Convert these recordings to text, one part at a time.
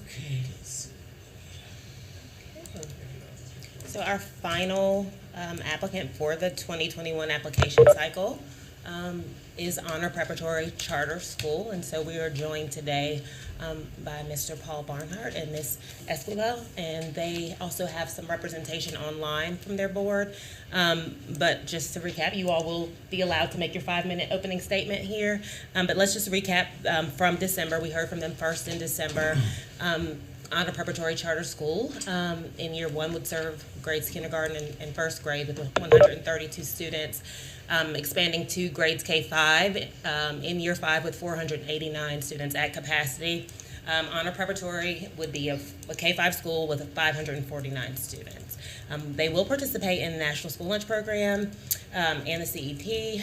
Okay, let's see. So our final applicant for the 2021 application cycle is Honor Preparatory Charter School. And so we are joined today by Mr. Paul Barnhart and Ms. Esquivel. And they also have some representation online from their board. But just to recap, you all will be allowed to make your 5-minute opening statement here. But let's just recap from December. We heard from them first in December. Honor Preparatory Charter School in year one would serve grades kindergarten and first grade with 132 students, expanding to grades K-5 in year 5 with 489 students at capacity. Honor Preparatory would be a K-5 school with 549 students. They will participate in the National School Lunch Program and the CEP.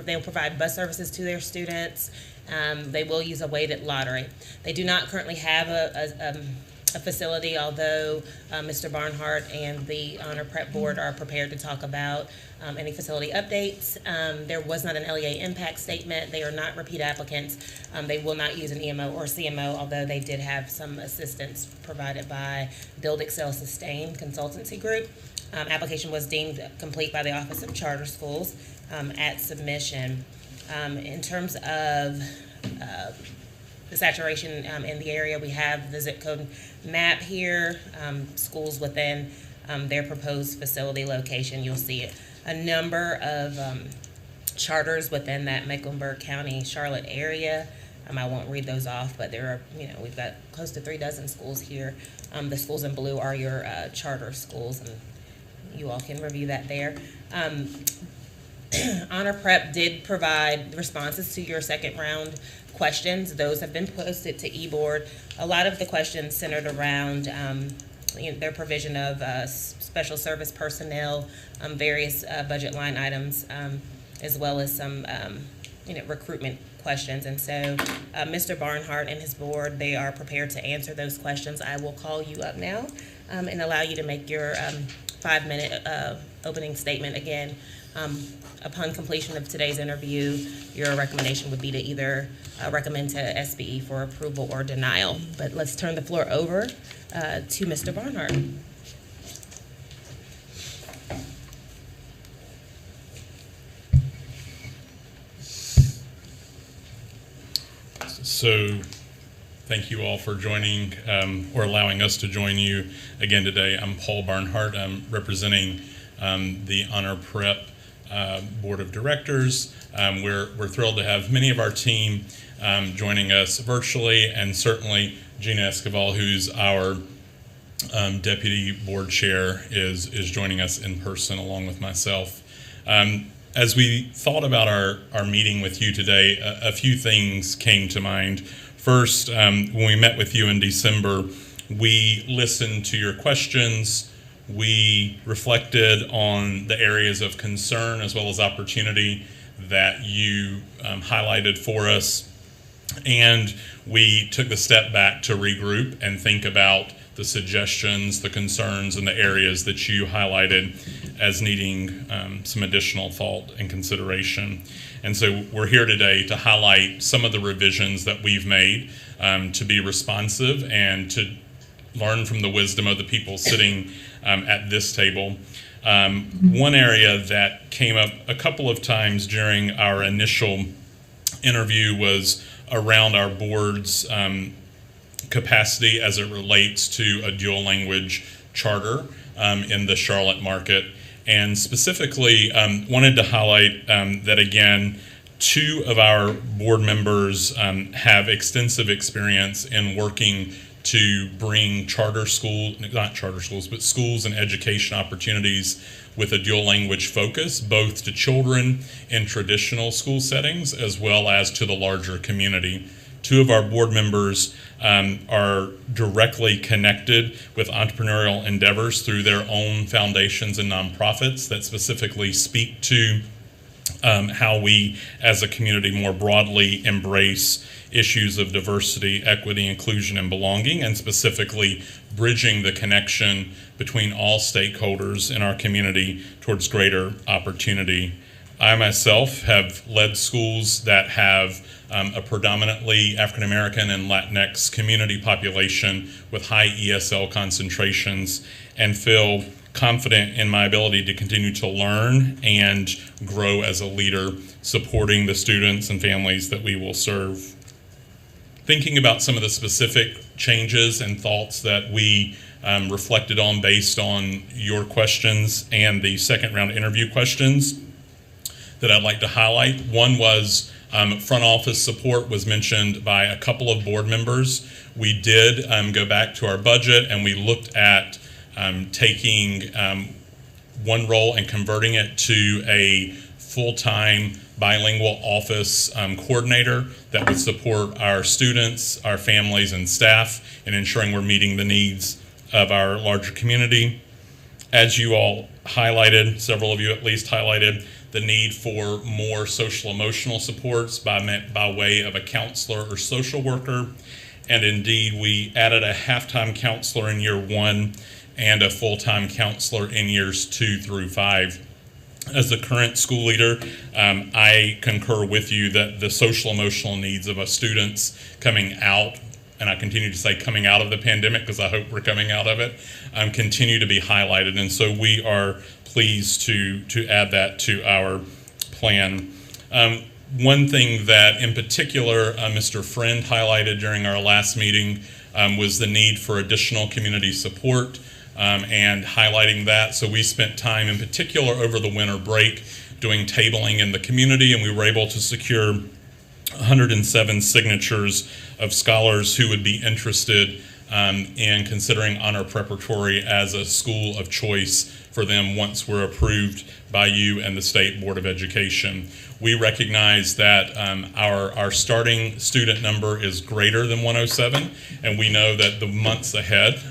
They will provide bus services to their students. They will use a weighted lottery. They do not currently have a facility, although Mr. Barnhart and the Honor Prep Board are prepared to talk about any facility updates. There was not an LEA impact statement. They are not repeat applicants. They will not use an EMO or CMO, although they did have some assistance provided by Build Excel Sustain Consultancy Group. Application was deemed complete by the Office of Charter Schools at submission. In terms of the saturation in the area, we have the zip code map here, schools within their proposed facility location. You'll see a number of charters within that Mecklenburg County, Charlotte area. I won't read those off, but there are, we've got close to 36 schools here. The schools in blue are your charter schools, and you all can review that there. Honor Prep did provide responses to your second round questions. Those have been posted to eBoard. A lot of the questions centered around their provision of special service personnel, various budget line items, as well as some recruitment questions. And so Mr. Barnhart and his board, they are prepared to answer those questions. I will call you up now and allow you to make your 5-minute opening statement. Again, upon completion of today's interview, your recommendation would be to either recommend to SBE for approval or denial. But let's turn the floor over to Mr. Barnhart. So thank you all for joining or allowing us to join you again today. I'm Paul Barnhart. I'm representing the Honor Prep Board of Directors. We're thrilled to have many of our team joining us virtually, and certainly Gina Esquivel, who's our Deputy Board Chair, is joining us in person along with myself. As we thought about our meeting with you today, a few things came to mind. First, when we met with you in December, we listened to your questions. We reflected on the areas of concern as well as opportunity that you highlighted for us. And we took the step back to regroup and think about the suggestions, the concerns, and the areas that you highlighted as needing some additional thought and consideration. And so we're here today to highlight some of the revisions that we've made to be responsive and to learn from the wisdom of the people sitting at this table. One area that came up a couple of times during our initial interview was around our board's capacity as it relates to a dual language charter in the Charlotte market. And specifically wanted to highlight that, again, 2 of our board members have extensive experience in working to bring schools and education opportunities with a dual language focus, both to children in traditional school settings as well as to the larger community. 2 of our board members are directly connected with entrepreneurial endeavors through their own foundations and nonprofits that specifically speak to how we as a community more broadly embrace issues of diversity, equity, inclusion, and belonging, and specifically bridging the connection between all stakeholders in our community towards greater opportunity. I myself have led schools that have a predominantly African American and Latinx community population with high ESL concentrations, and feel confident in my ability to continue to learn and grow as a leader, supporting the students and families that we will serve. Thinking about some of the specific changes and thoughts that we reflected on based on your questions and the second round interview questions that I'd like to highlight. One was front office support was mentioned by a couple of board members. We did go back to our budget and we looked at taking one role and converting it to a full-time bilingual office coordinator that would support our students, our families, and staff in ensuring we're meeting the needs of our larger community. As you all highlighted, several of you at least highlighted, the need for more social emotional supports by way of a counselor or social worker. And indeed, we added a half-time counselor in year 1 and a full-time counselor in years 2 through 5. As the current school leader, I concur with you that the social emotional needs of our students coming out, and I continue to say coming out of the pandemic because I hope we're coming out of it, continue to be highlighted. And so we are pleased to add that to our plan. One thing that in particular Mr. Friend highlighted during our last meeting was the need for additional community support and highlighting that. So we spent time in particular over the winter break doing tabling in the community, and we were able to secure 107 signatures of scholars who would be interested in considering Honor Preparatory as a school of choice for them once we're approved by you and the State Board of Education. We recognize that our starting student number is greater than 107, and we know that the months ahead,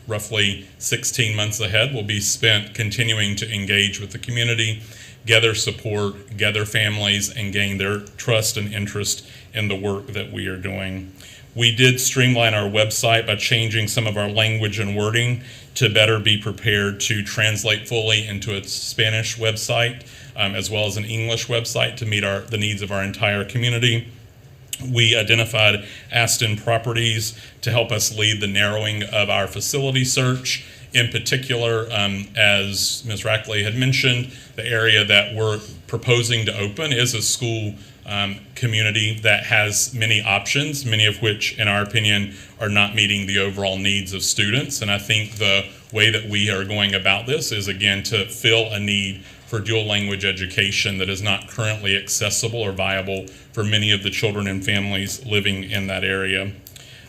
roughly 16 months ahead, will be spent continuing to engage with the community, gather support, gather families, and gain their trust and interest in the work that we are doing. We did streamline our website by changing some of our language and wording to better be prepared to translate fully into a Spanish website, as well as an English website to meet the needs of our entire community. We identified Aston Properties to help us lead the narrowing of our facility search. In particular, as Ms. Rackley had mentioned, the area that we're proposing to open is a school community that has many options, many of which, in our opinion, are not meeting the overall needs of students. And I think the way that we are going about this is, again, to fill a need for dual language education that is not currently accessible or viable for many of the children and families living in that area.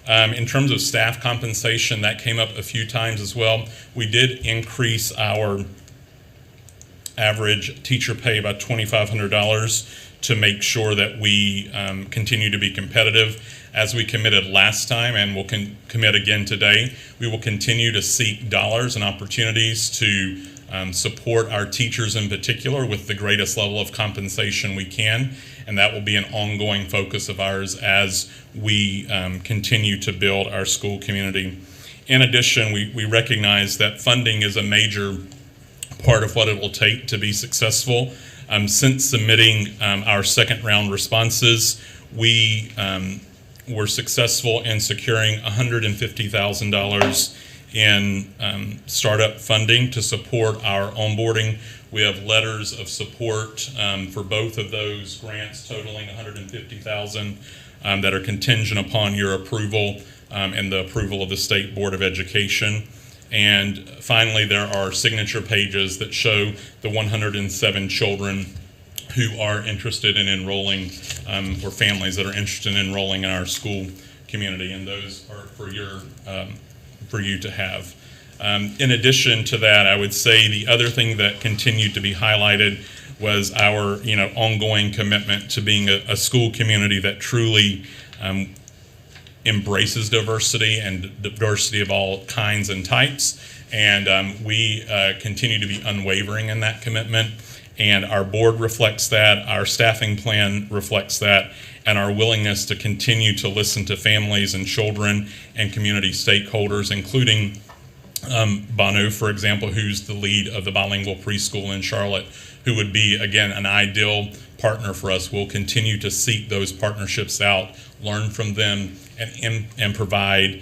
In terms of staff compensation, that came up a few times as well. We did increase our average teacher pay by $2,500 to make sure that we continue to be competitive. As we committed last time and will commit again today, we will continue to seek dollars and opportunities to support our teachers in particular with the greatest level of compensation we can, and that will be an ongoing focus of ours as we continue to build our school community. In addition, we recognize that funding is a major part of what it will take to be successful. Since submitting our second round responses, we were successful in securing $150,000 in startup funding to support our onboarding. We have letters of support for both of those grants totaling $150,000 that are contingent upon your approval and the approval of the State Board of Education. And finally, there are signature pages that show the 107 children who are interested in enrolling, or families that are interested in enrolling in our school community, and those are for you to have. In addition to that, I would say the other thing that continued to be highlighted was our ongoing commitment to being a school community that truly embraces diversity and diversity of all kinds and types, and we continue to be unwavering in that commitment, and our board reflects that, our staffing plan reflects that, and our willingness to continue to listen to families and children and community stakeholders, including Banu, for example, who's the lead of the bilingual preschool in Charlotte, who would be, again, an ideal partner for us. We'll continue to seek those partnerships out, learn from them, and provide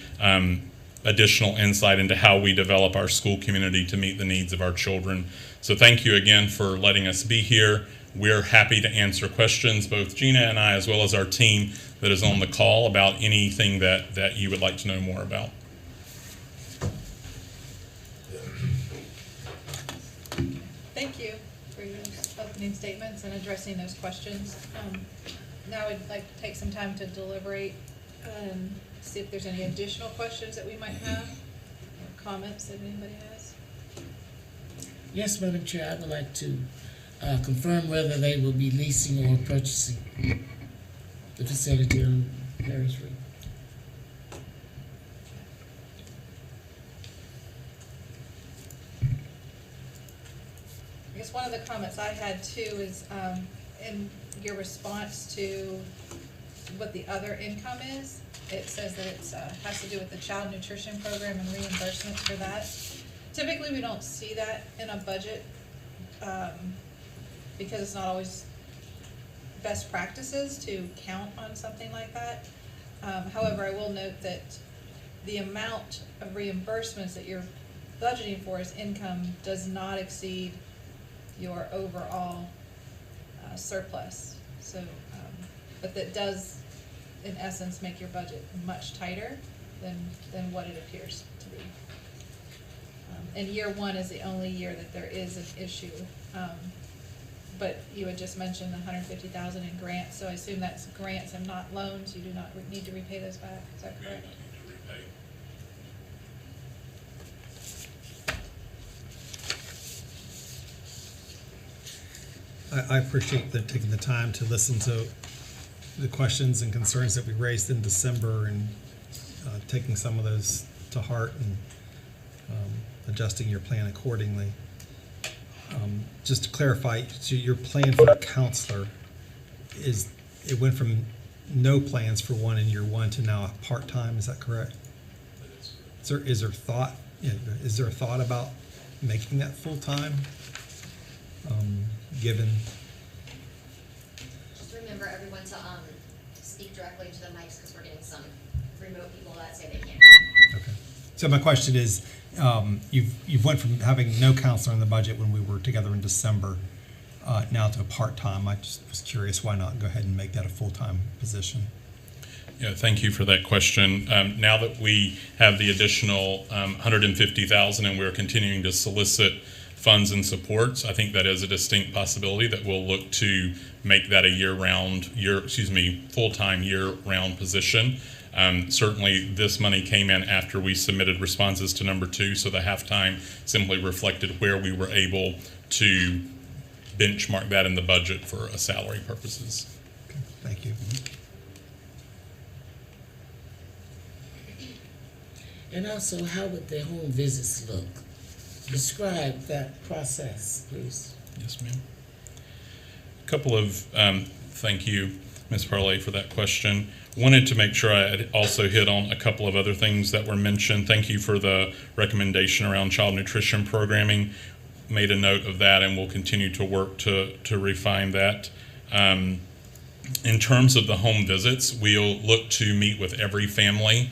additional insight into how we develop our school community to meet the needs of our children. So thank you again for letting us be here. We're happy to answer questions, both Gina and I, as well as our team that is on the call, about anything that you would like to know more about. Thank you for your opening statements and addressing those questions. Now I'd like to take some time to deliberate and see if there's any additional questions that we might have, or comments that anybody has. Yes, Madam Chair, I would like to confirm whether they will be leasing or purchasing the facility on Perry Street. I guess one of the comments I had too is in your response to what the other income is, it says that it has to do with the child nutrition program and reimbursements for that. Typically, we don't see that in a budget because it's not always best practices to count on something like that. However, I will note that the amount of reimbursements that you're budgeting for as income does not exceed your overall surplus. So, but that does, in essence, make your budget much tighter than what it appears to be. And year one is the only year that there is an issue. But you had just mentioned the $150,000 in grants, so I assume that's grants and not loans. You do not need to repay those back. Is that correct? I appreciate them taking the time to listen to the questions and concerns that we raised in December and taking some of those to heart and adjusting your plan accordingly. Just to clarify, so your plan for a counselor it went from no plans for one in year one to now a part-time, is that correct? Is there a thought about making that full-time? Given. Just remember everyone to speak directly to the mics because we're getting some remote people that say they can't hear. Okay. So my question is, you've went from having no counselor in the budget when we were together in December, now to a part-time. I just was curious, why not go ahead and make that a full-time position? Yeah, thank you for that question. Now that we have the additional $150,000 and we're continuing to solicit funds and supports, I think that is a distinct possibility that we'll look to make that a full-time year-round position. Certainly this money came in after we submitted responses to number 2, so the halftime simply reflected where we were able to benchmark that in the budget for salary purposes. Okay, thank you. And also, how would the home visits look? Describe that process, please. Yes, ma'am. A couple of, thank you, Ms. Parley, for that question. Wanted to make sure I also hit on a couple of other things that were mentioned. Thank you for the recommendation around child nutrition programming. Made a note of that, and we'll continue to work to refine that. In terms of the home visits, we'll look to meet with every family,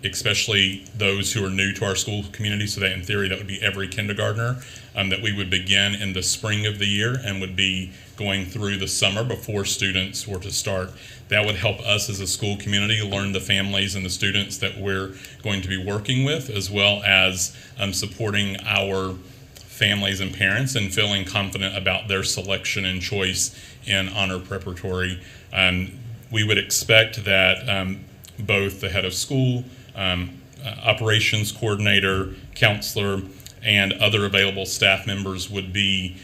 especially those who are new to our school community. So that in theory, that would be every kindergartner, that we would begin in the spring of the year and would be going through the summer before students were to start. That would help us as a school community learn the families and the students that we're going to be working with, as well as supporting our families and parents and feeling confident about their selection and choice in Honor Preparatory. We would expect that both the head of school, operations coordinator, counselor, and other available staff members would be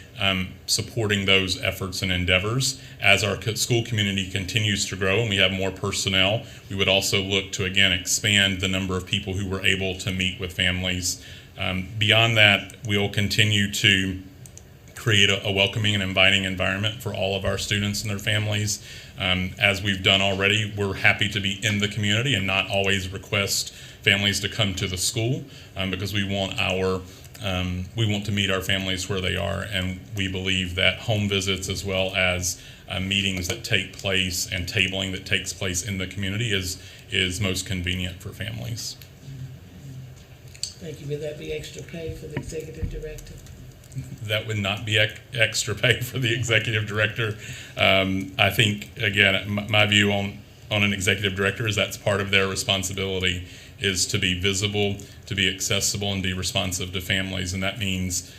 supporting those efforts and endeavors. As our school community continues to grow and we have more personnel, we would also look to, again, expand the number of people who were able to meet with families. Beyond that, we'll continue to create a welcoming and inviting environment for all of our students and their families. As we've done already, we're happy to be in the community and not always request families to come to the school because we want our We want to meet our families where they are, and we believe that home visits as well as meetings that take place and tabling that takes place in the community is most convenient for families. Thank you. Will that be extra pay for the executive director? That would not be extra pay for the executive director. I think, again, my view on an executive director is that's part of their responsibility, is to be visible, to be accessible, and be responsive to families. And that means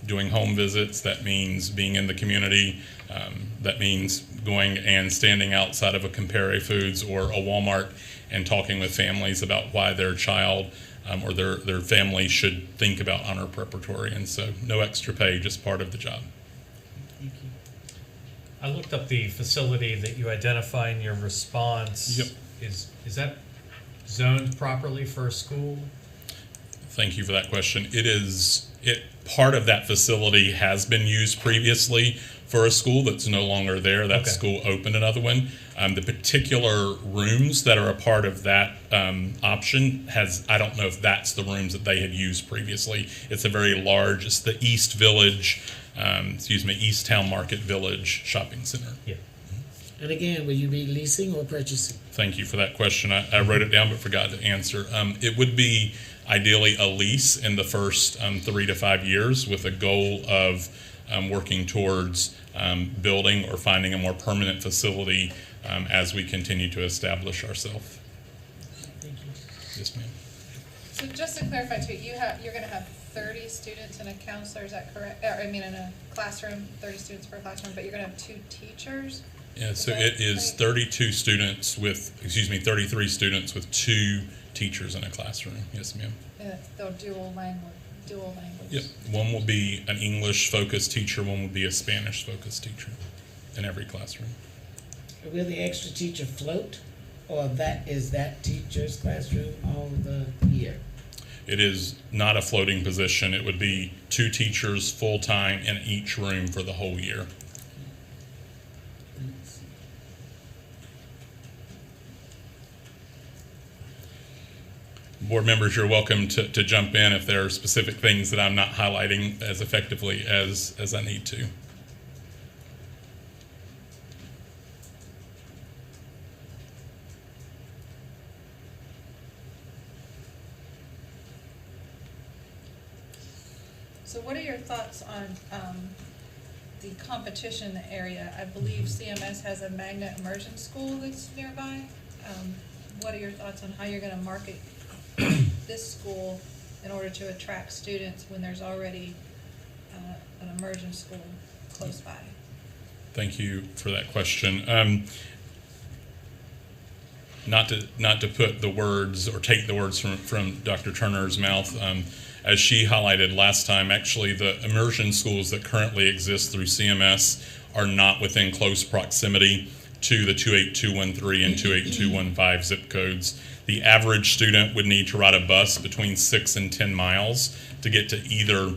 doing home visits, that means being in the community, that means going and standing outside of a Compare Foods or a Walmart and talking with families about why their child or their family should think about Honor Preparatory. And so no extra pay, just part of the job. Thank you. I looked up the facility that you identify in your response. Yep. Is that zoned properly for a school? Thank you for that question. Part of that facility has been used previously for a school that's no longer there. That Okay. school opened another one. The particular rooms that are a part of that option I don't know if that's the rooms that they had used previously. It's a very large, it's the East Village, East Town Market Village Shopping Center. Yeah. And again, will you be leasing or purchasing? Thank you for that question. I wrote it down but forgot to answer. It would be ideally a lease in the first 3 to 5 years with a goal of working towards building or finding a more permanent facility as we continue to establish ourselves. Thank you. Yes, ma'am. So just to clarify too, you're gonna have 30 students and a counselor, is that correct? Or, I mean, in a classroom, 30 students per classroom, but you're gonna have 2 teachers? Yeah, so that it is right? 33 students with 2 teachers in a classroom. Yes, ma'am. Yeah, they'll dual language. Yep. One will be an English-focused teacher, one will be a Spanish-focused teacher in every classroom. Will the extra teacher float, or is that teacher's classroom all the year? It is not a floating position. It would be 2 teachers full-time in each room for the whole year. Board members, you're welcome to jump in if there are specific things that I'm not highlighting as effectively as I need to. So what are your thoughts on the competition area? I believe CMS has a magnet immersion school that's nearby. What are your thoughts on how you're gonna market this school in order to attract students when there's already an immersion school close by? Thank you for that question. Not to put the words or take the words from Dr. Turner's mouth, as she highlighted last time, actually the immersion schools that currently exist through CMS are not within close proximity to the 28213 and 28215 zip codes. The average student would need to ride a bus between 6 and 10 miles to get to either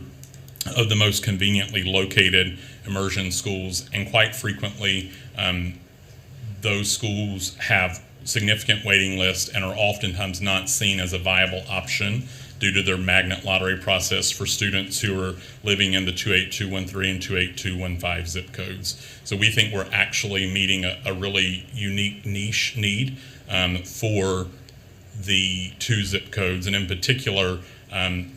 of the most conveniently located immersion schools, and quite frequently those schools have significant waiting lists and are oftentimes not seen as a viable option due to their magnet lottery process for students who are living in the 28213 and 28215 zip codes. So we think we're actually meeting a really unique niche need for the 2 zip codes, and in particular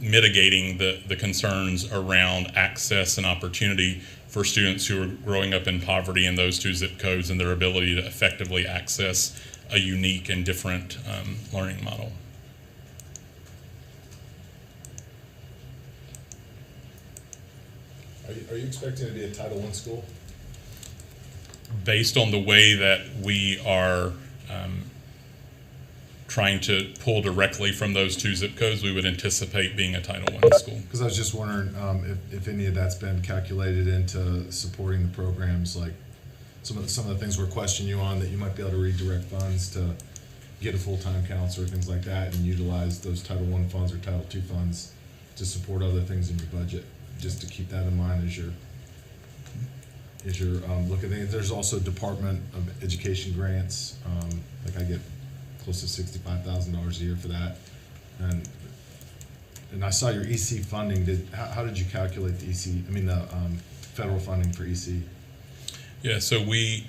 mitigating the concerns around access and opportunity for students who are growing up in poverty in those 2 zip codes and their ability to effectively access a unique and different learning model. Are you expecting it to be a Title I school? Based on the way that we are trying to pull directly from those 2 zip codes, we would anticipate being a Title I school. Because I was just wondering if any of that's been calculated into supporting the programs, like some of the things we're questioning you on, that you might be able to redirect funds to get a full-time counselor, things like that, and utilize those Title I funds or Title II funds to support other things in your budget. Just to keep that in mind as you're looking at things. There's also Department of Education grants. Like I get close to $65,000 a year for that, and and I saw your EC funding, how did you calculate the EC, the federal funding for EC? Yeah, so the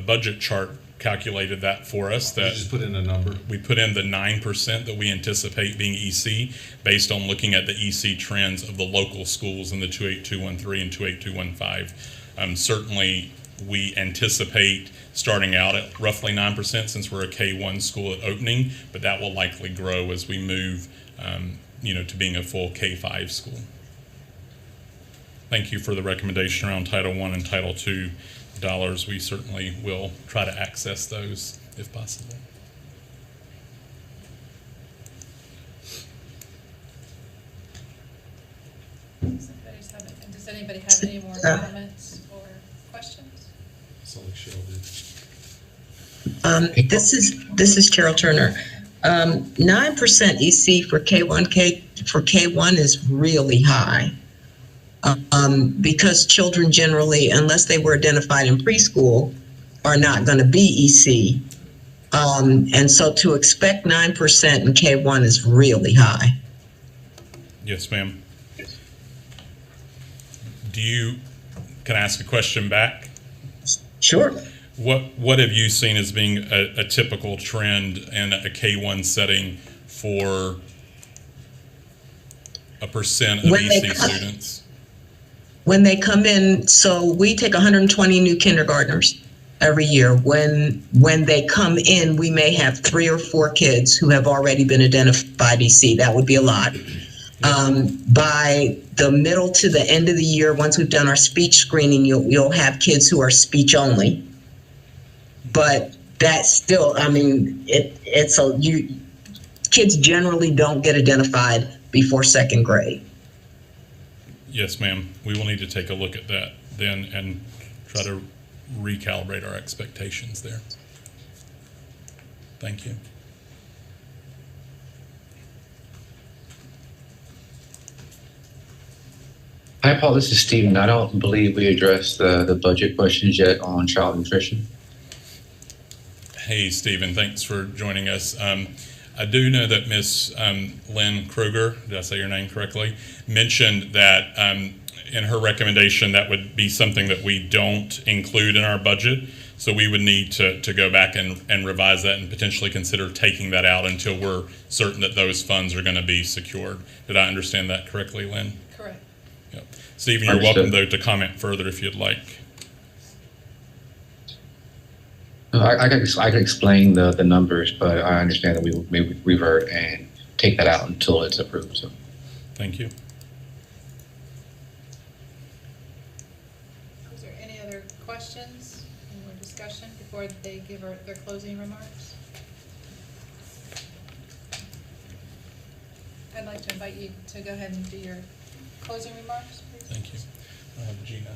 budget chart calculated that for us. You That just put in a number? we put in the 9% that we anticipate being EC based on looking at the EC trends of the local schools in the 28213 and 28215. Certainly, we anticipate starting out at roughly 9% since we're a K-1 school at opening, but that will likely grow as we move, to being a full K-5 school. Thank you for the recommendation around Title I and Title II dollars. We certainly will try to access those if possible. Does anybody have any more comments or questions? So like Cheryl did. This is Cheryl Turner. 9% EC for K1 is really high. Because children generally, unless they were identified in preschool, are not going to be EC. And so to expect 9% in K1 is really high. Yes, ma'am. Can I ask a question back? Sure. What have you seen as being a typical trend in a K-1 setting for a percent of EC students? When they come in, so we take 120 new kindergartners every year. When they come in, we may have 3 or 4 kids who have already been identified EC. That would be a lot. By the middle to the end of the year, once we've done our speech screening, you'll have kids who are speech only. But that's still, kids generally don't get identified before 2nd grade. Yes, ma'am. We will need to take a look at that then and try to recalibrate our expectations there. Thank you. Hi, Paul. This is Steven. I don't believe we addressed the budget questions yet on child nutrition. Hey, Stephen. Thanks for joining us. I do know that Ms. Lynn Kruger, did I say your name correctly, mentioned that in her recommendation that would be something that we don't include in our budget. So we would need to go back and revise that and potentially consider taking that out until we're certain that those funds are going to be secured. Did I understand that correctly, Lynn? Correct. Yep. Stephen, you're welcome, though, to comment further if you'd like. I can explain the numbers, but I understand that we will maybe revert and take that out until it's approved. So, thank you. Is there any other questions or discussion before they give their closing remarks? I'd like to invite you to go ahead and do your closing remarks, please. Thank you. Gina.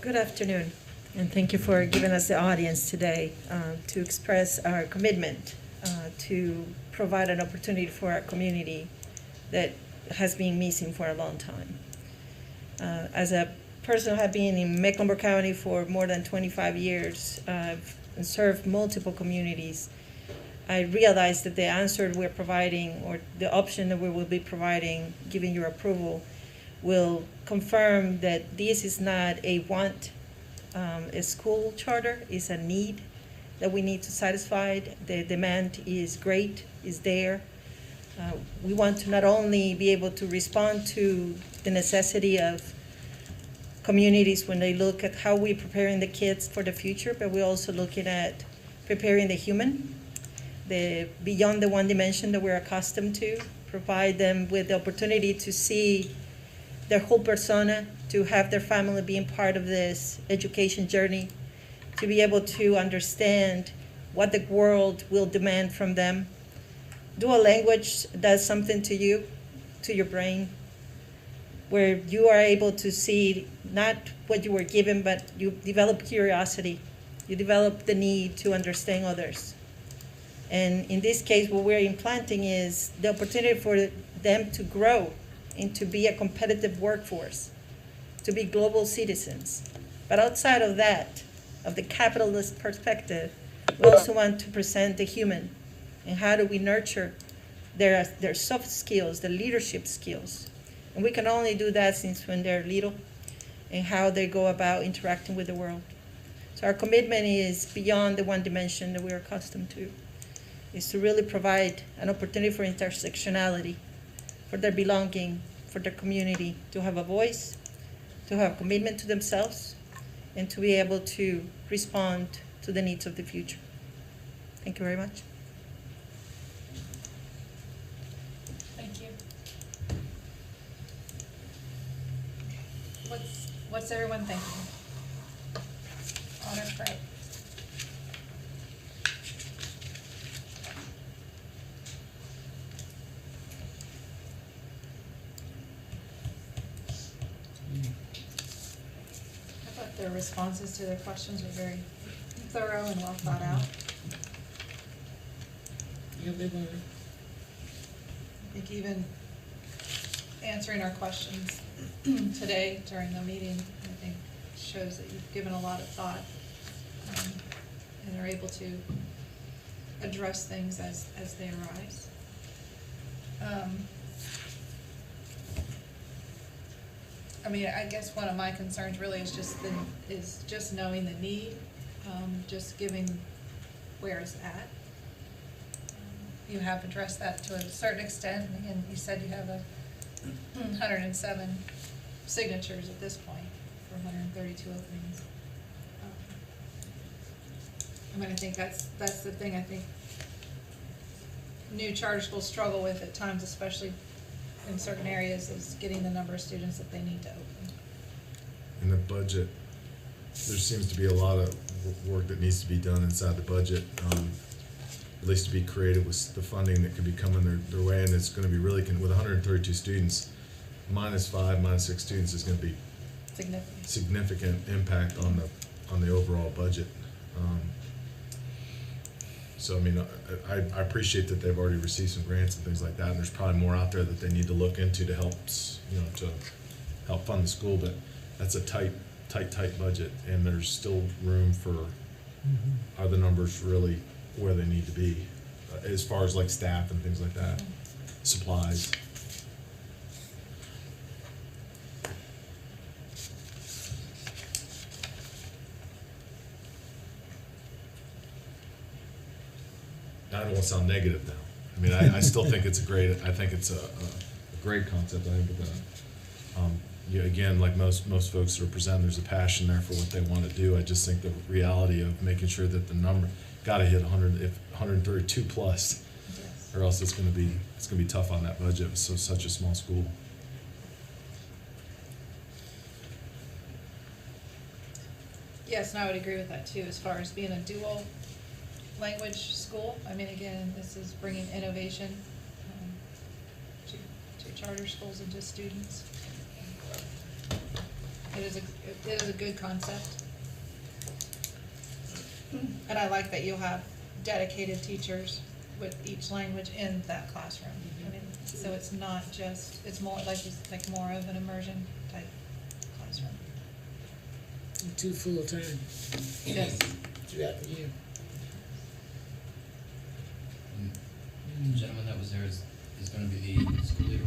Good afternoon, and thank you for giving us the audience today to express our commitment to provide an opportunity for our community that has been missing for a long time. As a person who has been in Mecklenburg County for more than 25 years and served multiple communities, I realized that the answer we're providing, or the option that we will be providing, giving your approval, will confirm that this is not a want. A school charter is a need that we need to satisfy. The demand is great, is there. We want to not only be able to respond to the necessity of communities when they look at how we're preparing the kids for the future, but we're also looking at preparing the human, beyond the one dimension that we're accustomed to, provide them with the opportunity to see their whole persona, to have their family being part of this education journey, to be able to understand what the world will demand from them. Dual language does something to you, to your brain, where you are able to see not what you were given, but you develop curiosity. You develop the need to understand others. And in this case, what we're implanting is the opportunity for them to grow and to be a competitive workforce, to be global citizens. But outside of that, of the capitalist perspective, we also want to present the human and how do we nurture their soft skills, the leadership skills. And we can only do that since when they're little and how they go about interacting with the world. So our commitment is beyond the one dimension that we're accustomed to. Is to really provide an opportunity for intersectionality, for their belonging, for their community, to have a voice, to have commitment to themselves, and to be able to respond to the needs of the future. Thank you very much. Thank you. What's everyone thinking? Honor prep. I thought their responses to their questions were very thorough and well thought out. Yeah, they were. I think even answering our questions today during the meeting, I think shows that you've given a lot of thought, and are able to address things as they arise. I mean, I guess one of my concerns really is just knowing the need, just giving where it's at. You have addressed that to a certain extent, and again, you said you have 107 signatures at this point for 132 openings. I mean, I think that's the thing I think new charter schools struggle with at times, especially in certain areas, is getting the number of students that they need to open. In the budget, there seems to be a lot of work that needs to be done inside the budget, at least to be creative with the funding that could be coming their way, and it's gonna be really, with 132 students, -5, -6 students is gonna be significant impact on the overall budget. So I mean, I appreciate that they've already received some grants and things like that, and there's probably more out there that they need to look into to help, to help fund the school, but that's a tight budget, and there's still room for, are the numbers really where they need to be, as far as like staff and things like that, supplies. I don't want to sound negative now. I mean, I still think it's a great concept. I think that, again, like most folks that are presenting, there's a passion there for what they want to do. I just think the reality of making sure that the number got to hit 132 plus, Yes. or else it's going to be tough on that budget. It's such a small school. Yes, and I would agree with that too, as far as being a dual language school. I mean, again, this is bringing innovation to charter schools and to students. It is a good concept. And I like that you'll have dedicated teachers with each language in that classroom. I mean, so it's not just, it's more like more of an immersion type classroom. 2 full-time Yes. throughout the year. The gentleman that was there is going to be the school leader.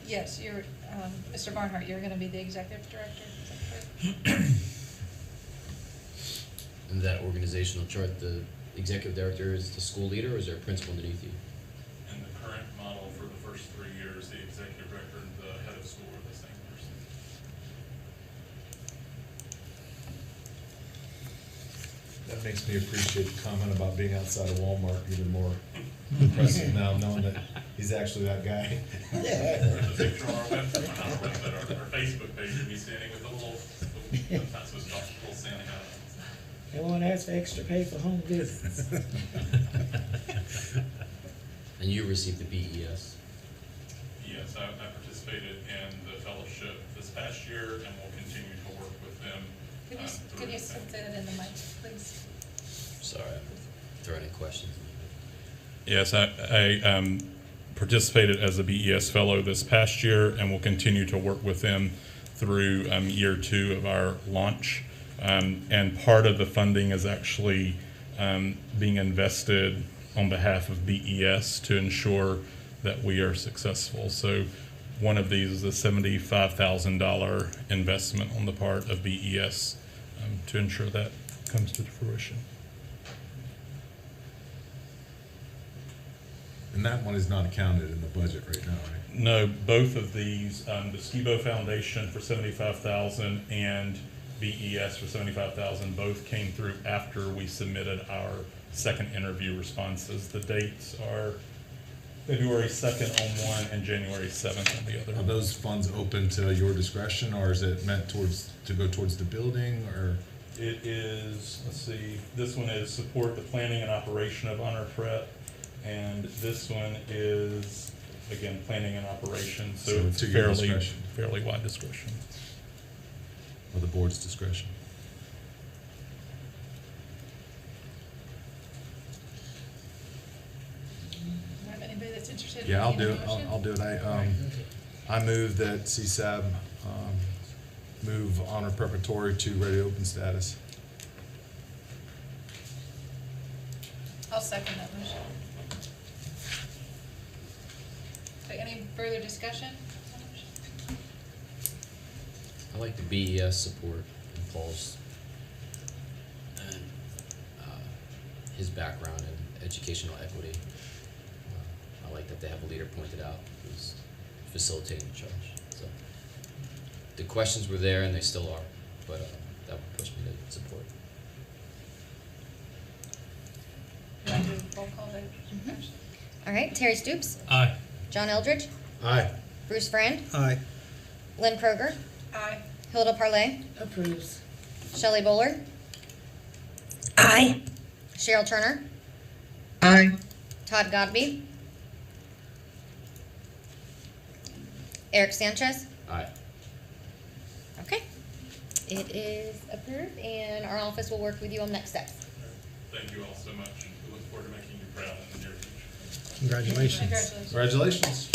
Yes, you're, Mr. Barnhart, you're gonna be the executive director, is that correct? In that organizational chart, the executive director is the school leader, or is there a principal underneath you? In the current model for the first 3 years, the executive director and the head of school are the same person. That makes me appreciate the comment about being outside of Walmart even more impressive now, knowing that he's actually that guy. There's a picture on our website, our Facebook page, of me standing with a little Santa hat. They won't ask for extra pay for home visits. And you received the BES. Yes, I participated in the fellowship this past year, and will continue to work with them. Can you say that in the mic, please? Sorry, I'm throwing in questions. Yes, I participated as a BES fellow this past year, and will continue to work with them through year 2 of our launch. And part of the funding is actually being invested on behalf of BES to ensure that we are successful. So one of these is a $75,000 investment on the part of BES to ensure that comes to fruition. And that one is not accounted in the budget right now, right? No, both of these, the Skibo Foundation for $75,000 and BES for $75,000, both came through after we submitted our second interview responses. The dates are February 2nd on one and January 7th on the other. Are those funds open to your discretion, or is it meant to go towards the building, or? It is, let's see, this one is support the planning and operation of Honor Prep, and this one is, again, planning and operations, so it's to your fairly, discretion. fairly wide discretion. Or the board's discretion? Have anybody that's interested in Yeah, I'll making do a it, motion? I'll do it. I move that CSAB, move Honor Preparatory to ready open status. I'll second that motion. Okay, any further discussion? I like the BES support in Paul's, and his background in educational equity. I like that they have a leader pointed out who's facilitating the charge. So the questions were there and they still are, but that would push me to support. You want to do a roll call vote? Ashley? All right, Terry Stoops, Aye. John Eldridge, Aye. Bruce Friend, Aye. Lynn Kroger, Aye. Hilda Parlay, Approves. Shelley Bowler, Aye. Cheryl Turner, Aye. Todd Godby, Eric Sanchez. Aye. Okay. It is approved, and our office will work with you on next steps. Thank you all so much. We look forward to making you proud in the near future. Congratulations. Congratulations. Congratulations.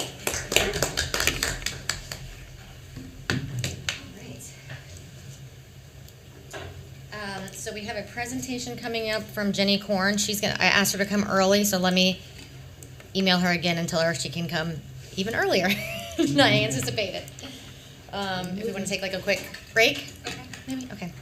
So we have a presentation coming up from Jenny Korn. I asked her to come early, so let me email her again and tell her she can come even earlier than I anticipated. If we want to take like a quick break, maybe, okay.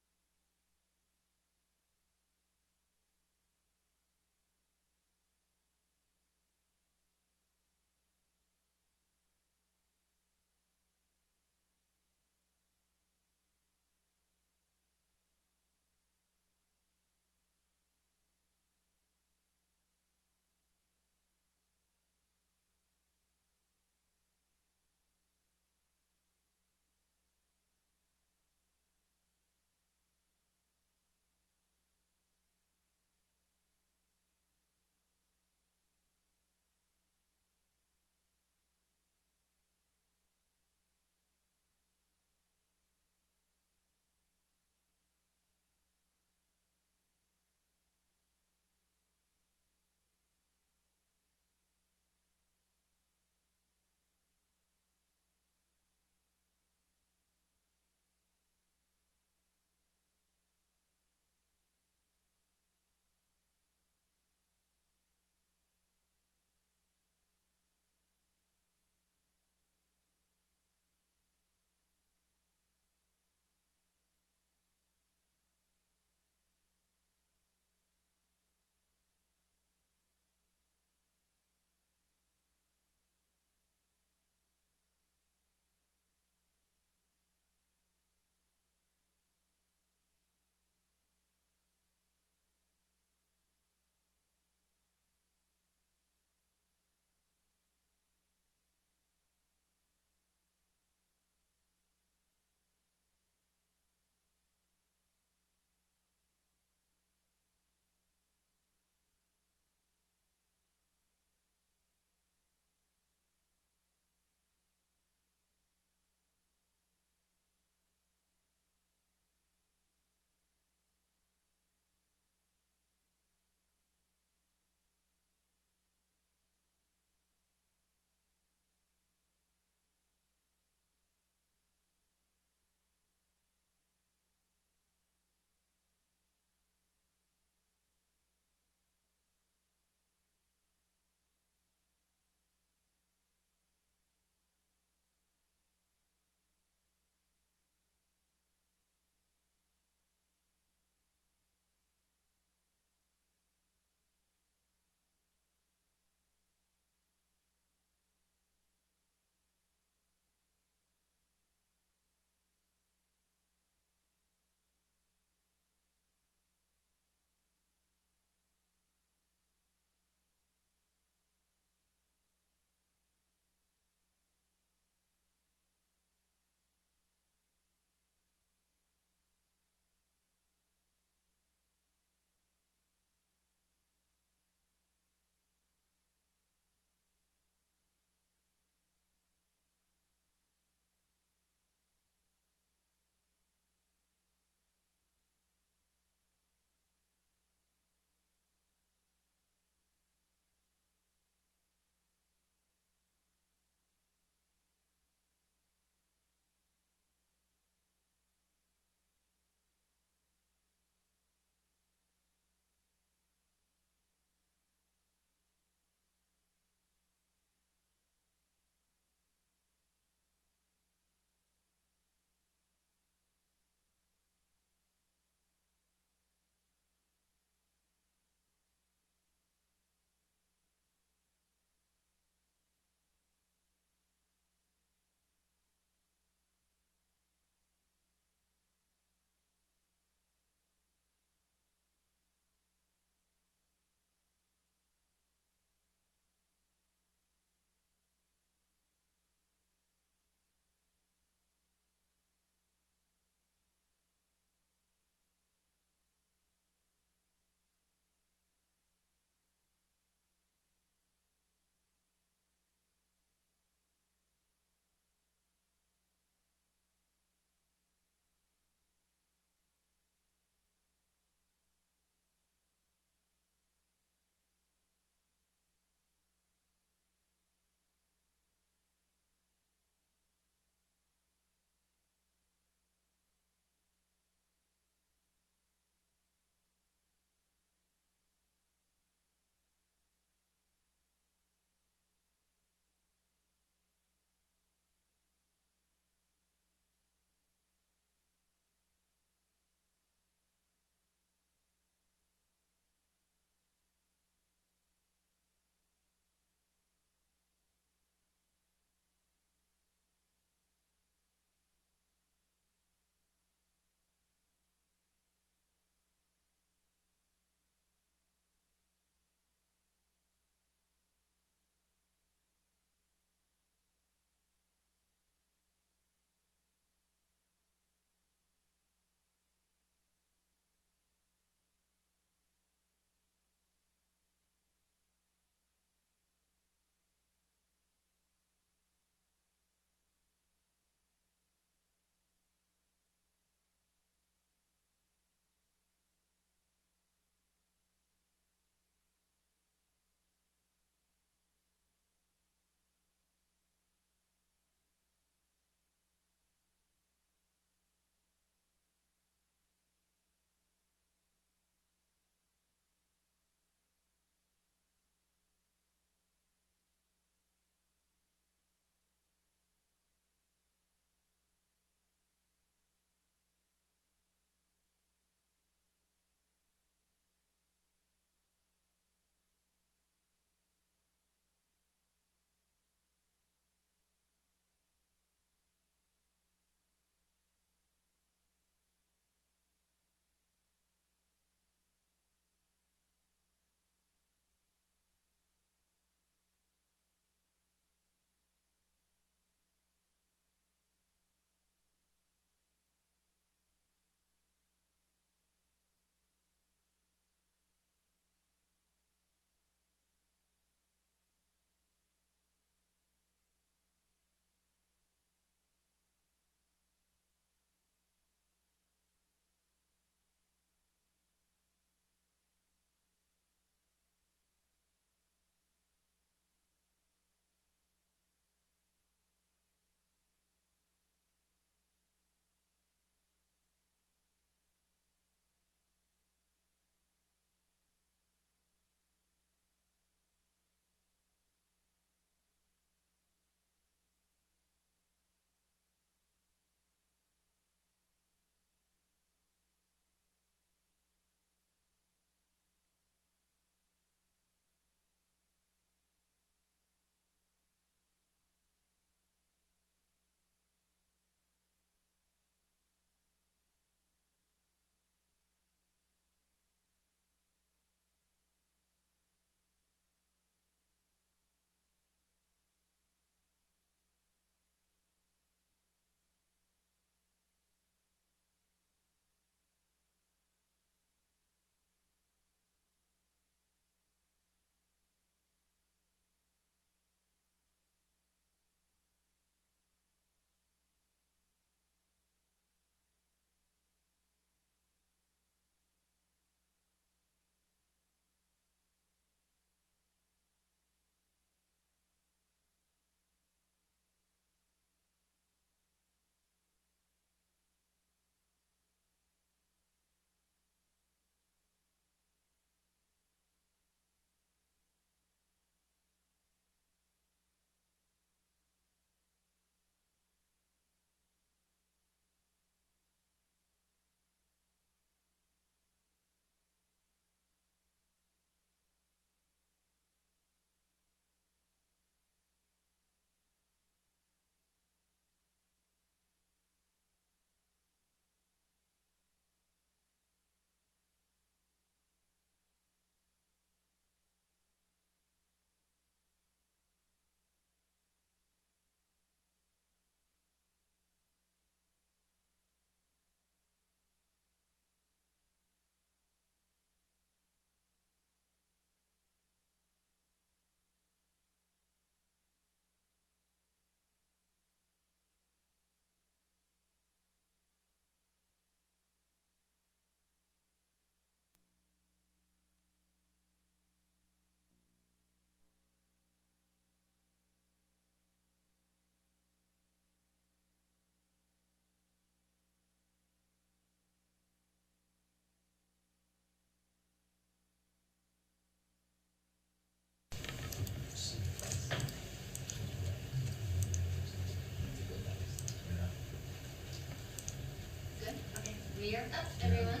You're up, everyone.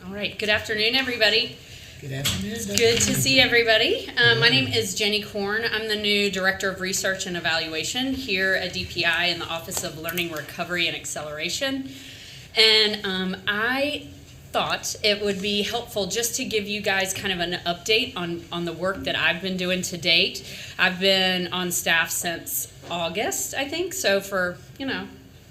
All right, good afternoon, everybody. Good afternoon. Good to see everybody. My name is Jenny Korn. I'm the new Director of Research and Evaluation here at DPI in the Office of Learning, Recovery, and Acceleration. And I thought it would be helpful just to give you guys kind of an update on the work that I've been doing to date. I've been on staff since August, I think, so for,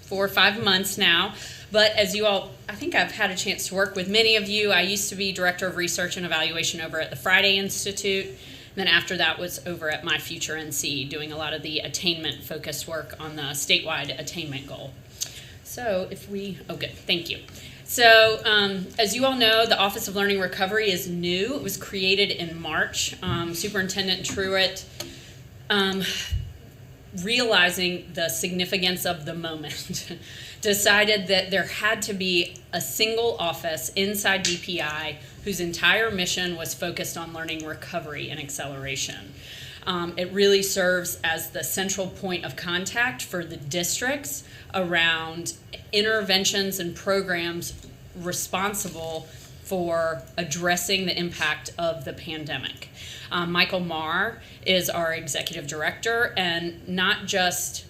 4 or 5 months now. But as you all, I think I've had a chance to work with many of you. I used to be Director of Research and Evaluation over at the Friday Institute. Then after that was over at My Future NC, doing a lot of the attainment-focused work on the statewide attainment goal. So good, thank you. So as you all know, the Office of Learning Recovery is new. It was created in March. Superintendent Truitt, realizing the significance of the moment, decided that there had to be a single office inside DPI whose entire mission was focused on learning recovery and acceleration. It really serves as the central point of contact for the districts around interventions and programs responsible for addressing the impact of the pandemic. Michael Marr is our executive director, and not just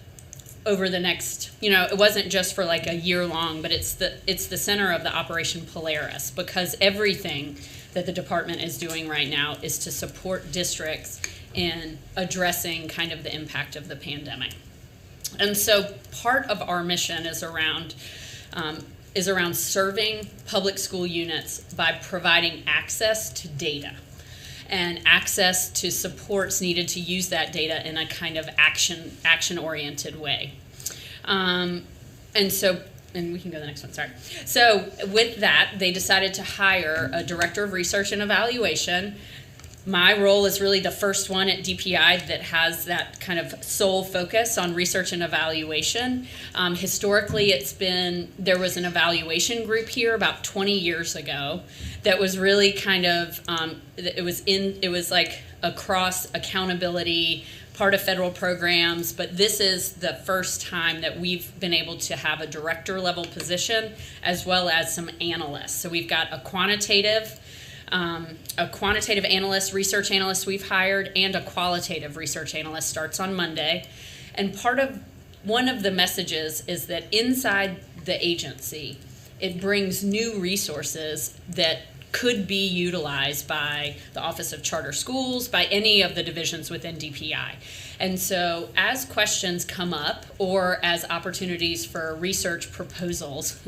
over the next, it wasn't just for like a year long, but it's the center of the Operation Polaris, because everything that the department is doing right now is to support districts in addressing kind of the impact of the pandemic. And so part of our mission is around serving public school units by providing access to data and access to supports needed to use that data in a kind of action-oriented way. And we can go to the next one, sorry. So with that, they decided to hire a Director of Research and Evaluation. My role is really the first one at DPI that has that kind of sole focus on research and evaluation. Historically, there was an evaluation group here about 20 years ago that was really kind of, it was like across accountability, part of federal programs, but this is the first time that we've been able to have a director level position as well as some analysts. So we've got a quantitative analyst, research analyst we've hired, and a qualitative research analyst starts on Monday. And one of the messages is that inside the agency, it brings new resources that could be utilized by the Office of Charter Schools, by any of the divisions within DPI. And so as questions come up, or as opportunities for research proposals,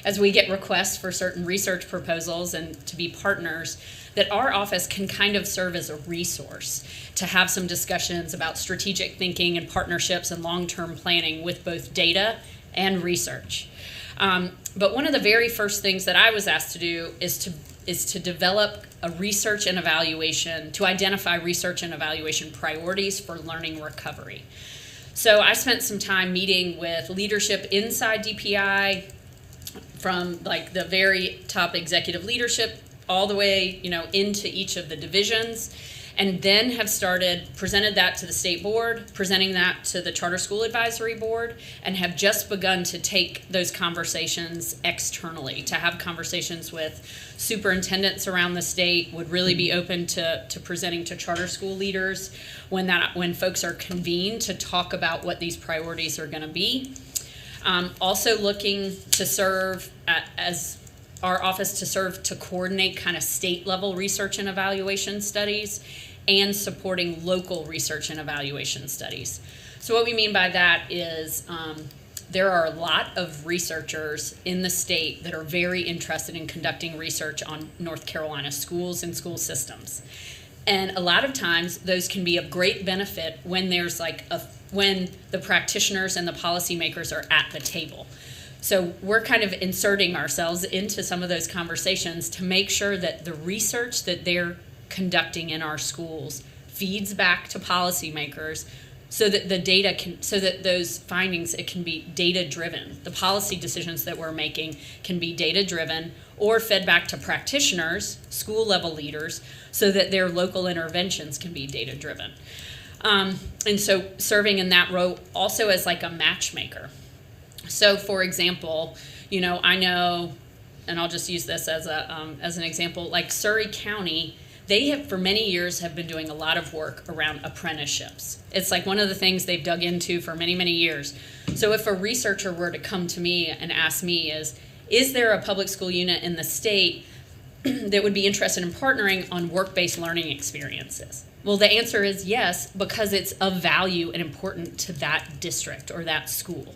as we get requests for certain research proposals and to be partners, that our office can kind of serve as a resource to have some discussions about strategic thinking and partnerships and long-term planning with both data and research. But one of the very first things that I was asked to do is to develop a research and evaluation, to identify research and evaluation priorities for learning recovery. So I spent some time meeting with leadership inside DPI, from like the very top executive leadership all the way, into each of the divisions, and then have presented that to the state board, presenting that to the Charter School Advisory Board, and have just begun to take those conversations externally, to have conversations with superintendents around the state, would really be open to presenting to charter school leaders when folks are convened to talk about what these priorities are going to be. Also looking to serve as our office to coordinate kind of state level research and evaluation studies and supporting local research and evaluation studies. So what we mean by that is there are a lot of researchers in the state that are very interested in conducting research on North Carolina schools and school systems. And a lot of times those can be of great benefit when there's when the practitioners and the policymakers are at the table. So we're kind of inserting ourselves into some of those conversations to make sure that the research that they're conducting in our schools feeds back to policymakers, so that those findings, it can be data driven. The policy decisions that we're making can be data driven, or fed back to practitioners, school level leaders, so that their local interventions can be data driven. And so serving in that role also as like a matchmaker. So, for example, I know, and I'll just use this as an example, like Surrey County, they have for many years have been doing a lot of work around apprenticeships. It's like one of the things they've dug into for many, many years. So if a researcher were to come to me and ask me is there a public school unit in the state that would be interested in partnering on work-based learning experiences? Well, the answer is yes, because it's of value and important to that district or that school.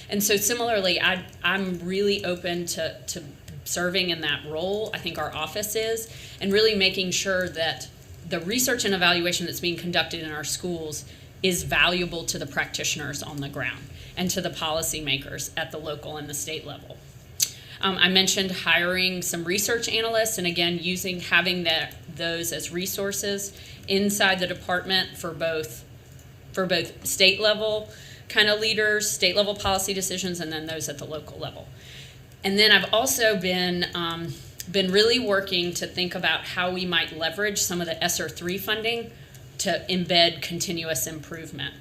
And so similarly, I'm really open to serving in that role. I think our office is, and really making sure that the research and evaluation that's being conducted in our schools is valuable to the practitioners on the ground and to the policymakers at the local and the state level. I mentioned hiring some research analysts, and again, having those as resources inside the department for both state level kind of leaders, state level policy decisions, and then those at the local level. And then I've also been really working to think about how we might leverage some of the ESSER 3 funding to embed continuous improvement.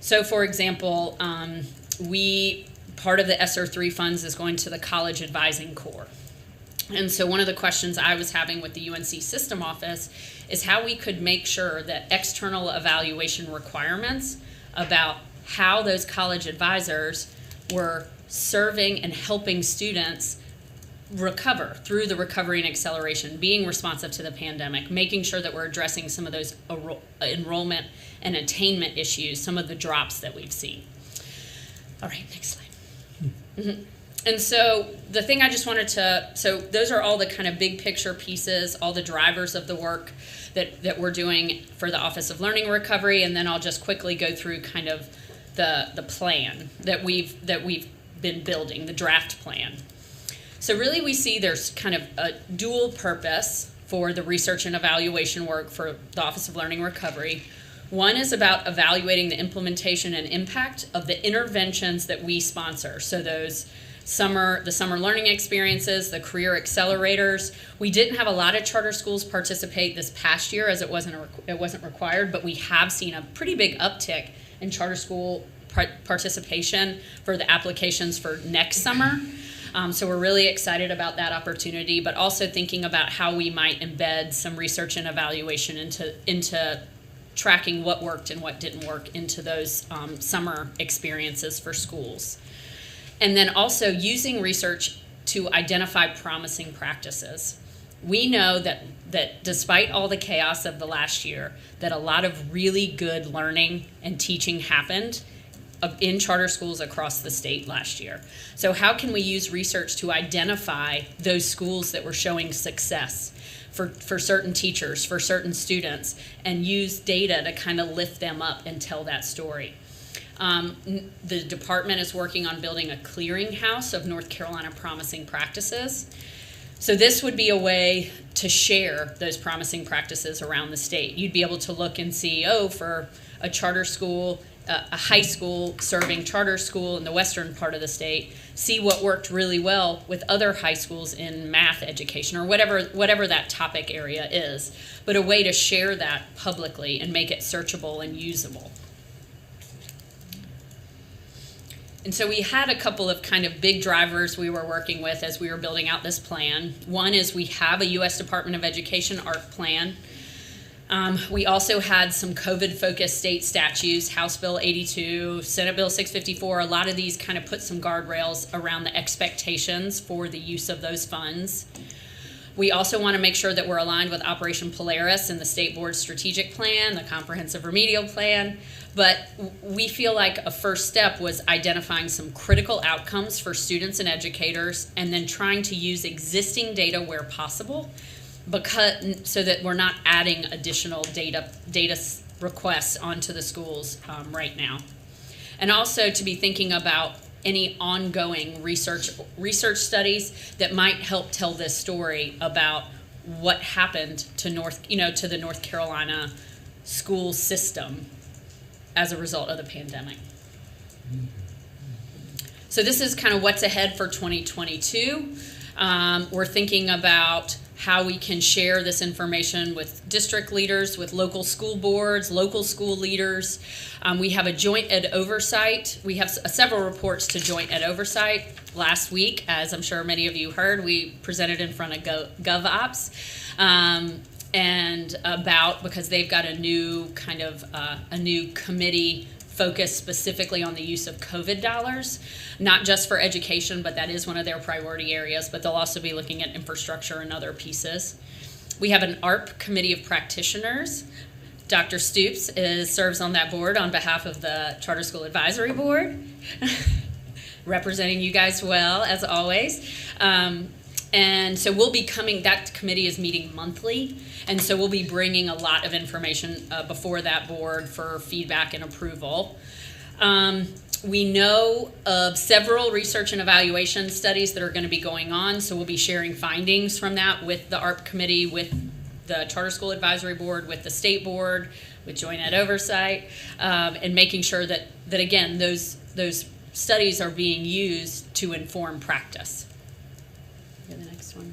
So, for example, part of the ESSER 3 funds is going to the College Advising Corps. And so one of the questions I was having with the UNC System Office is how we could make sure that external evaluation requirements about how those college advisors were serving and helping students recover through the recovery and acceleration, being responsive to the pandemic, making sure that we're addressing some of those enrollment and attainment issues, some of the drops that we've seen. All right, next slide. Mm-hmm. And so the thing I just wanted so those are all the kind of big picture pieces, all the drivers of the work that we're doing for the Office of Learning Recovery, and then I'll just quickly go through kind of the plan that we've been building, the draft plan. So really we see there's kind of a dual purpose for the research and evaluation work for the Office of Learning Recovery. One is about evaluating the implementation and impact of the interventions that we sponsor. So the summer learning experiences, the career accelerators. We didn't have a lot of charter schools participate this past year as it wasn't required, but we have seen a pretty big uptick in charter school participation for the applications for next summer. So we're really excited about that opportunity, but also thinking about how we might embed some research and evaluation into tracking what worked and what didn't work into those summer experiences for schools. And then also using research to identify promising practices. We know that despite all the chaos of the last year, that a lot of really good learning and teaching happened in charter schools across the state last year. So how can we use research to identify those schools that were showing success for certain teachers, for certain students, and use data to kind of lift them up and tell that story? The department is working on building a clearinghouse of North Carolina promising practices. So this would be a way to share those promising practices around the state. You'd be able to look and see, for a charter school, a high school serving charter school in the western part of the state, see what worked really well with other high schools in math education or whatever that topic area is, but a way to share that publicly and make it searchable and usable. And so we had a couple of kind of big drivers we were working with as we were building out this plan. One is we have a U.S. Department of Education ARC plan. We also had some COVID-focused state statutes, House Bill 82, Senate Bill 654. A lot of these kind of put some guardrails around the expectations for the use of those funds. We also want to make sure that we're aligned with Operation Polaris and the State Board's strategic plan, the comprehensive remedial plan. But we feel like a first step was identifying some critical outcomes for students and educators and then trying to use existing data where possible so that we're not adding additional data requests onto the schools right now. And also to be thinking about any ongoing research studies that might help tell this story about what happened to the North Carolina school system as a result of the pandemic. So this is kind of what's ahead for 2022. We're thinking about how we can share this information with district leaders, with local school boards, local school leaders. We have a joint ed oversight. We have several reports to joint ed oversight. Last week, as I'm sure many of you heard, we presented in front of GovOps. And about, because they've got a new kind of a new committee focused specifically on the use of COVID dollars, not just for education, but that is one of their priority areas, but they'll also be looking at infrastructure and other pieces. We have an ARP committee of practitioners. Dr. Stoops serves on that board on behalf of the Charter School Advisory Board, representing you guys well, as always. And so we'll be that committee is meeting monthly, and so we'll be bringing a lot of information before that board for feedback and approval. We know of several research and evaluation studies that are going to be going on, so we'll be sharing findings from that with the ARP committee, with the Charter School Advisory Board, with the State Board, with Joint Ed Oversight, and making sure that again, those studies are being used to inform practice. The next one.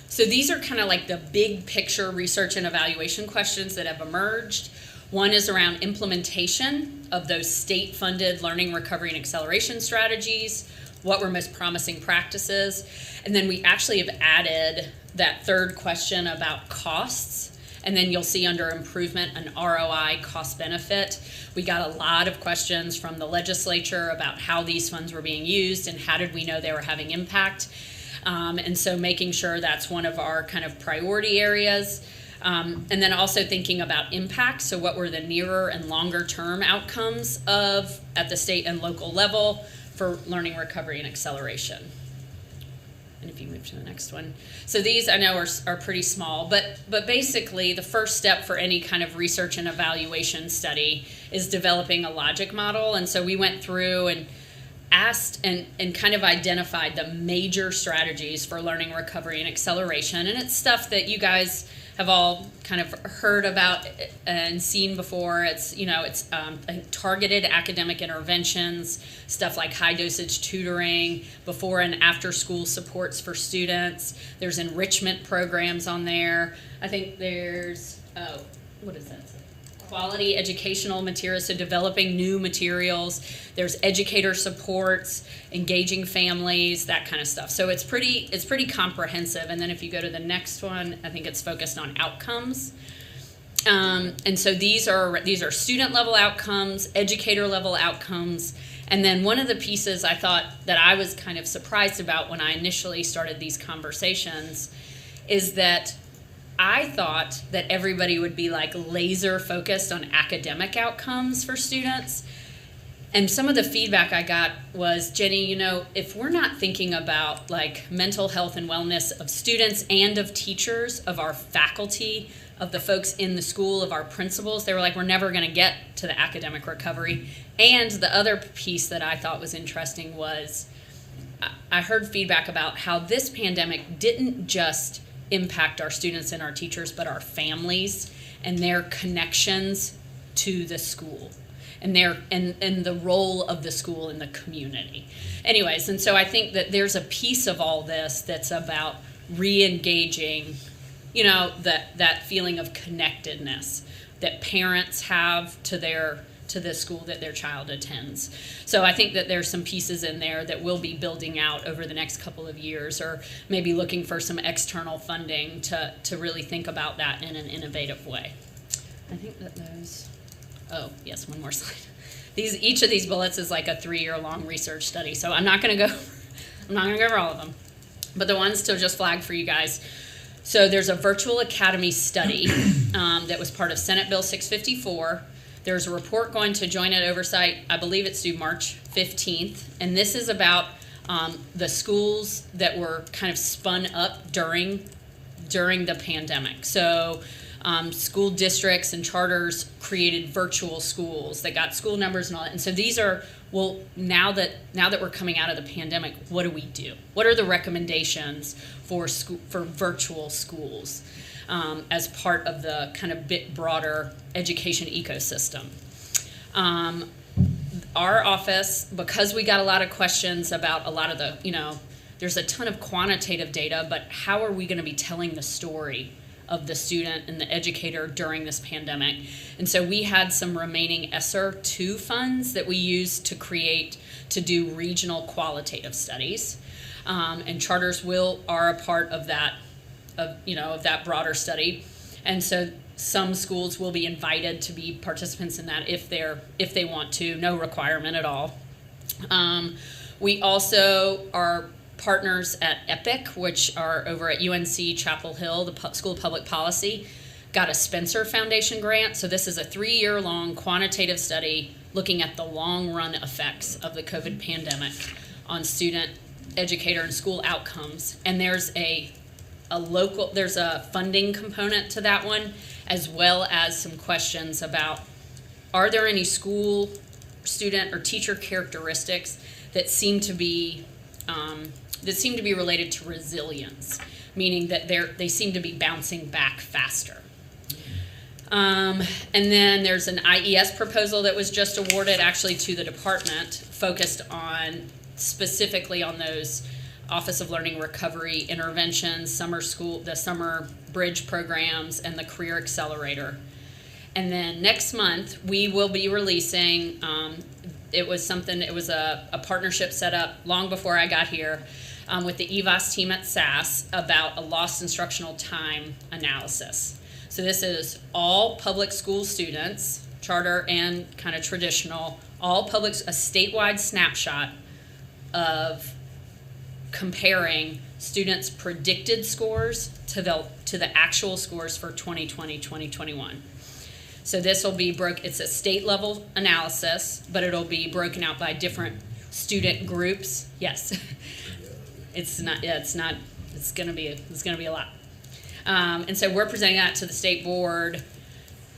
So these are kind of like the big picture research and evaluation questions that have emerged. One is around implementation of those state-funded learning, recovery, and acceleration strategies. What were most promising practices? And then we actually have added that third question about costs. And then you'll see under improvement an ROI, cost benefit. We got a lot of questions from the legislature about how these funds were being used and how did we know they were having impact. And so making sure that's one of our kind of priority areas. And then also thinking about impact. So what were the nearer and longer term outcomes at the state and local level for learning, recovery, and acceleration. And if you move to the next one. So these I know are pretty small, but basically the first step for any kind of research and evaluation study is developing a logic model. And so we went through and asked and kind of identified the major strategies for learning, recovery, and acceleration. And it's stuff that you guys have all kind of heard about and seen before. It's, targeted academic interventions, stuff like high dosage tutoring, before and after school supports for students. There's enrichment programs on there. I think there's, what is that? Quality educational materials, so developing new materials. There's educator supports, engaging families, that kind of stuff. So it's pretty comprehensive. And then if you go to the next one, I think it's focused on outcomes. And so these are student level outcomes, educator level outcomes. And then one of the pieces I thought that I was kind of surprised about when I initially started these conversations is that I thought that everybody would be like laser focused on academic outcomes for students. And some of the feedback I got was, Jenny, if we're not thinking about like mental health and wellness of students and of teachers, of our faculty, of the folks in the school, of our principals, they were like, we're never going to get to the academic recovery. And the other piece that I thought was interesting was I heard feedback about how this pandemic didn't just impact our students and our teachers, but our families and their connections to the school and the role of the school in the community. Anyways, and so I think that there's a piece of all this that's about re-engaging, that feeling of connectedness that parents have to the school that their child attends. So I think that there's some pieces in there that we'll be building out over the next couple of years, or maybe looking for some external funding to really think about that in an innovative way. I think that yes, one more slide. Each of these bullets is like a 3-year-long research study, so I'm not going to go over all of them. But the ones to just flag for you guys. So there's a virtual academy study that was part of Senate Bill 654. There's a report going to Joint Ed Oversight. I believe it's due March 15th. And this is about the schools that were kind of spun up during the pandemic. So school districts and charters created virtual schools that got school numbers and all that. And so these are, now that we're coming out of the pandemic, what do we do? What are the recommendations for virtual schools? As part of the kind of bit broader education ecosystem. Our office, because we got a lot of questions about a lot of the, there's a ton of quantitative data, but how are we going to be telling the story of the student and the educator during this pandemic? And so we had some remaining ESSER 2 funds that we used to do regional qualitative studies. And charters are a part of that, of that broader study. And so some schools will be invited to be participants in that if they want to, no requirement at all. We also are partners at EPIC, which are over at UNC Chapel Hill, the School of Public Policy, got a Spencer Foundation grant. So this is a 3-year-long quantitative study looking at the long-run effects of the COVID pandemic on student, educator, and school outcomes. And there's there's a funding component to that one, as well as some questions about, are there any school, student, or teacher characteristics that seem to be related to resilience, meaning that they seem to be bouncing back faster. And then there's an IES proposal that was just awarded actually to the department, focused specifically on those Office of Learning Recovery interventions, the summer bridge programs, and the Career Accelerator. And then next month, we will be releasing, it was a partnership set up long before I got here with the EVAS team at SAS about a lost instructional time analysis. So this is all public school students, charter and kind of traditional, a statewide snapshot of comparing students' predicted scores to the actual scores for 2020-2021. So this will be it's a state level analysis, but it'll be broken out by different student groups. Yes. It's gonna be a lot. And so we're presenting that to the state board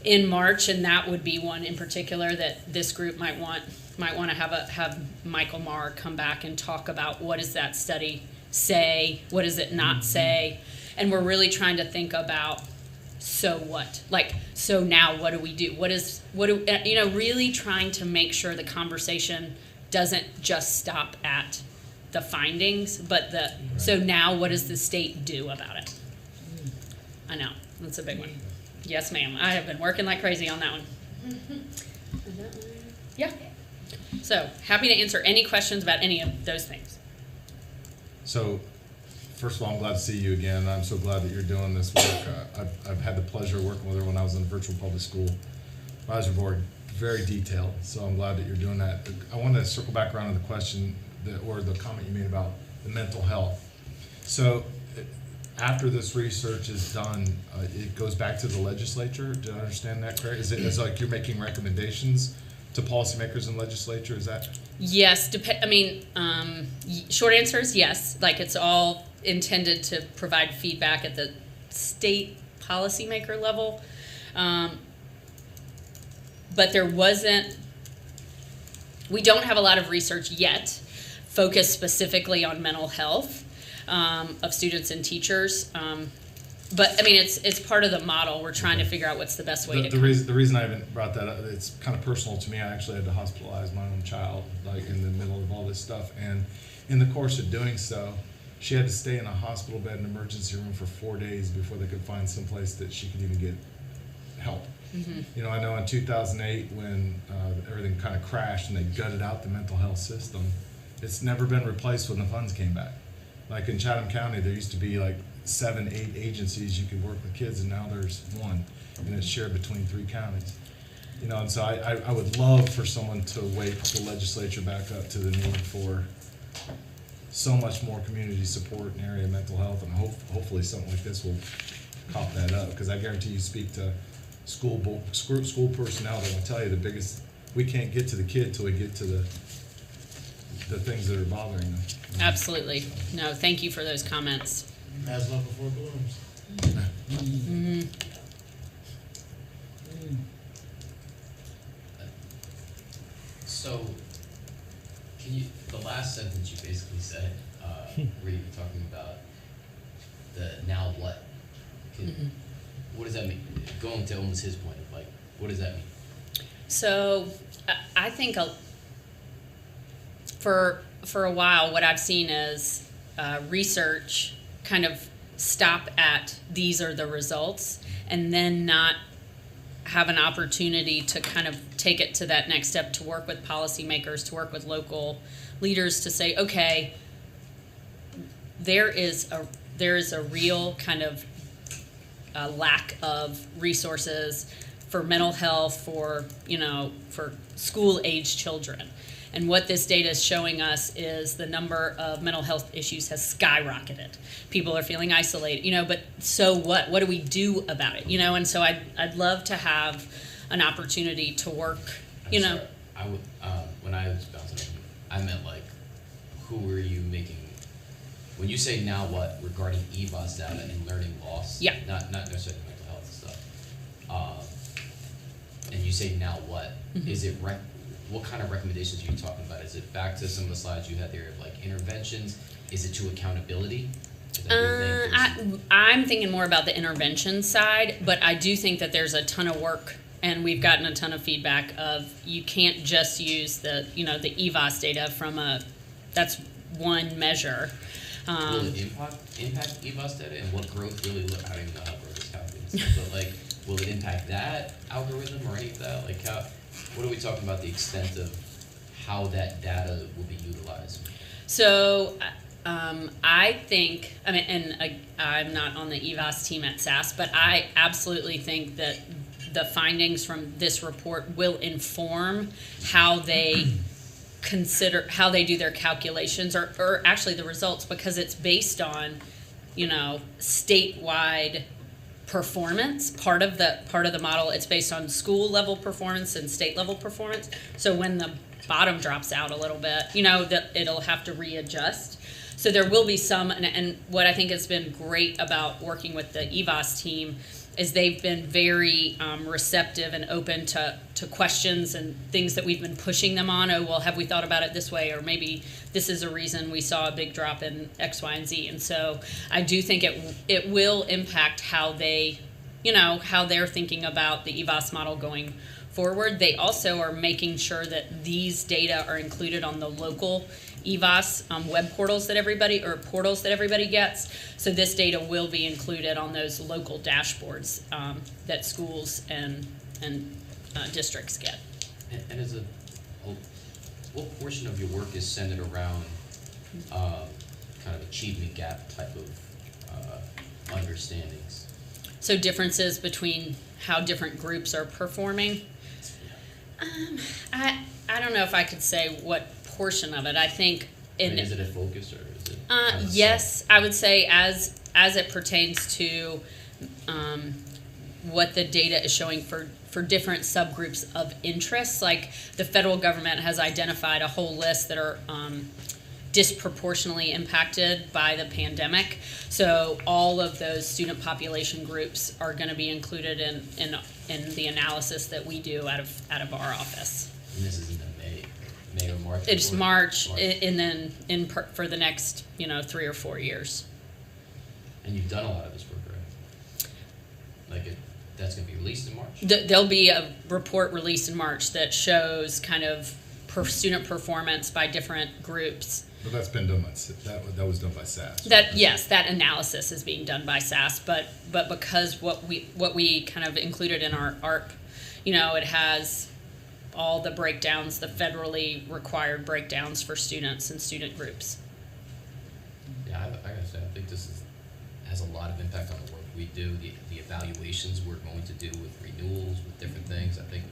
in March, and that would be one in particular that this group might want to have Michael Marr come back and talk about what does that study say, what does it not say, and we're really trying to think about so what, so now what do we do? Really trying to make sure the conversation doesn't just stop at the findings, but so now what does the state do about it? I know, that's a big one. Yes, ma'am. I have been working like crazy on that one. Yeah. So, happy to answer any questions about any of those things. So, first of all, I'm glad to see you again. I'm so glad that you're doing this work. I've had the pleasure of working with her when I was in the virtual public school advisory board. Very detailed, so I'm glad that you're doing that. I want to circle back around to the question or the comment you made about the mental health. So, after this research is done, it goes back to the legislature. Do I understand that correct? Is it like you're making recommendations to policymakers and legislature? Is that? Yes. Short answer is yes. It's all intended to provide feedback at the state policymaker level. But we don't have a lot of research yet focused specifically on mental health of students and teachers. But it's part of the model. We're trying to figure out what's the best way to. The reason I haven't brought that up, it's kind of personal to me. I actually had to hospitalize my own child, in the middle of all this stuff, and in the course of doing so, she had to stay in a hospital bed in an emergency room for 4 days before they could find some place that she could even get help. Mm-hmm. I know in 2008 when everything kind of crashed and they gutted out the mental health system, it's never been replaced when the funds came back. In Chatham County, there used to be 7, 8 agencies you could work with kids, and now there's one, and it's shared between 3 counties. And so I would love for someone to wake the legislature back up to the need for so much more community support in the area of mental health, and hopefully something like this will cop that up, because I guarantee you speak to school personnel, they will tell you we can't get to the kid till we get to the things that are bothering them. Absolutely. No, thank you for those comments. As love before blooms. Mm-hmm. So, the last sentence you basically said, where you were talking about the now what? What does that mean? Going to almost his point of what does that mean? So, I think for a while, what I've seen is research kind of stop at these are the results and then not have an opportunity to kind of take it to that next step, to work with policymakers, to work with local leaders, to say, okay, there is a real kind of lack of resources for mental health, for school age children. And what this data is showing us is the number of mental health issues has skyrocketed. People are feeling isolated, but so what? What do we do about it? And so I'd love to have an opportunity to work, Sorry, I would, when I was bouncing, I meant like, who were you making, when you say now what regarding EVAS data and learning loss? Yeah. Not necessarily mental health stuff. And you say now what? Mm-hmm. Is it what kind of recommendations are you talking about? Is it back to some of the slides you had there of like interventions? Is it to accountability? Is that your thing? I'm thinking more about the intervention side, but I do think that there's a ton of work, and we've gotten a ton of feedback of you can't just use the the EVAS data that's one measure. Will it impact EVAS data, and what growth really look? I don't even know how growth is calculated, but like, will it impact that algorithm or any of that? Like, what are we talking about? The extent of how that data will be utilized? So, I think, I'm not on the EVAS team at SAS, but I absolutely think that the findings from this report will inform how they do their calculations, or actually the results, because it's based on, statewide performance. Part of the model, it's based on school level performance and state level performance. So when the bottom drops out a little bit, that it'll have to readjust. So there will be some, and what I think has been great about working with the EVAS team is they've been very receptive and open to questions and things that we've been pushing them on. Oh, well, have we thought about it this way? Or maybe this is a reason we saw a big drop in X, Y, and Z. And so I do think it will impact how they, how they're thinking about the EVAS model going forward. They also are making sure that these data are included on the local EVAS web portals that everybody gets. So this data will be included on those local dashboards that schools and districts get. And what portion of your work is centered around kind of achievement gap type of understandings? So differences between how different groups are performing. I don't know if I could say what portion of it. I think is it a focus, or is it? Yes, I would say as it pertains to what the data is showing for different subgroups of interest. Like the federal government has identified a whole list that are disproportionately impacted by the pandemic. So all of those student population groups are going to be included in the analysis that we do out of our office. And this is in the May or March? It's March. And then for the next 3 or 4 years. And you've done a lot of this work, right? That's going to be released in March? There'll be a report released in March that shows kind of student performance by different groups. But that's been done by, that was done by SAS. That analysis is being done by SAS, but because what we kind of included in our ARP, it has all the breakdowns, the federally required breakdowns for students and student groups. Yeah, I gotta say, I think this has a lot of impact on the work we do, the evaluations we're going to do with renewals, with different things. I think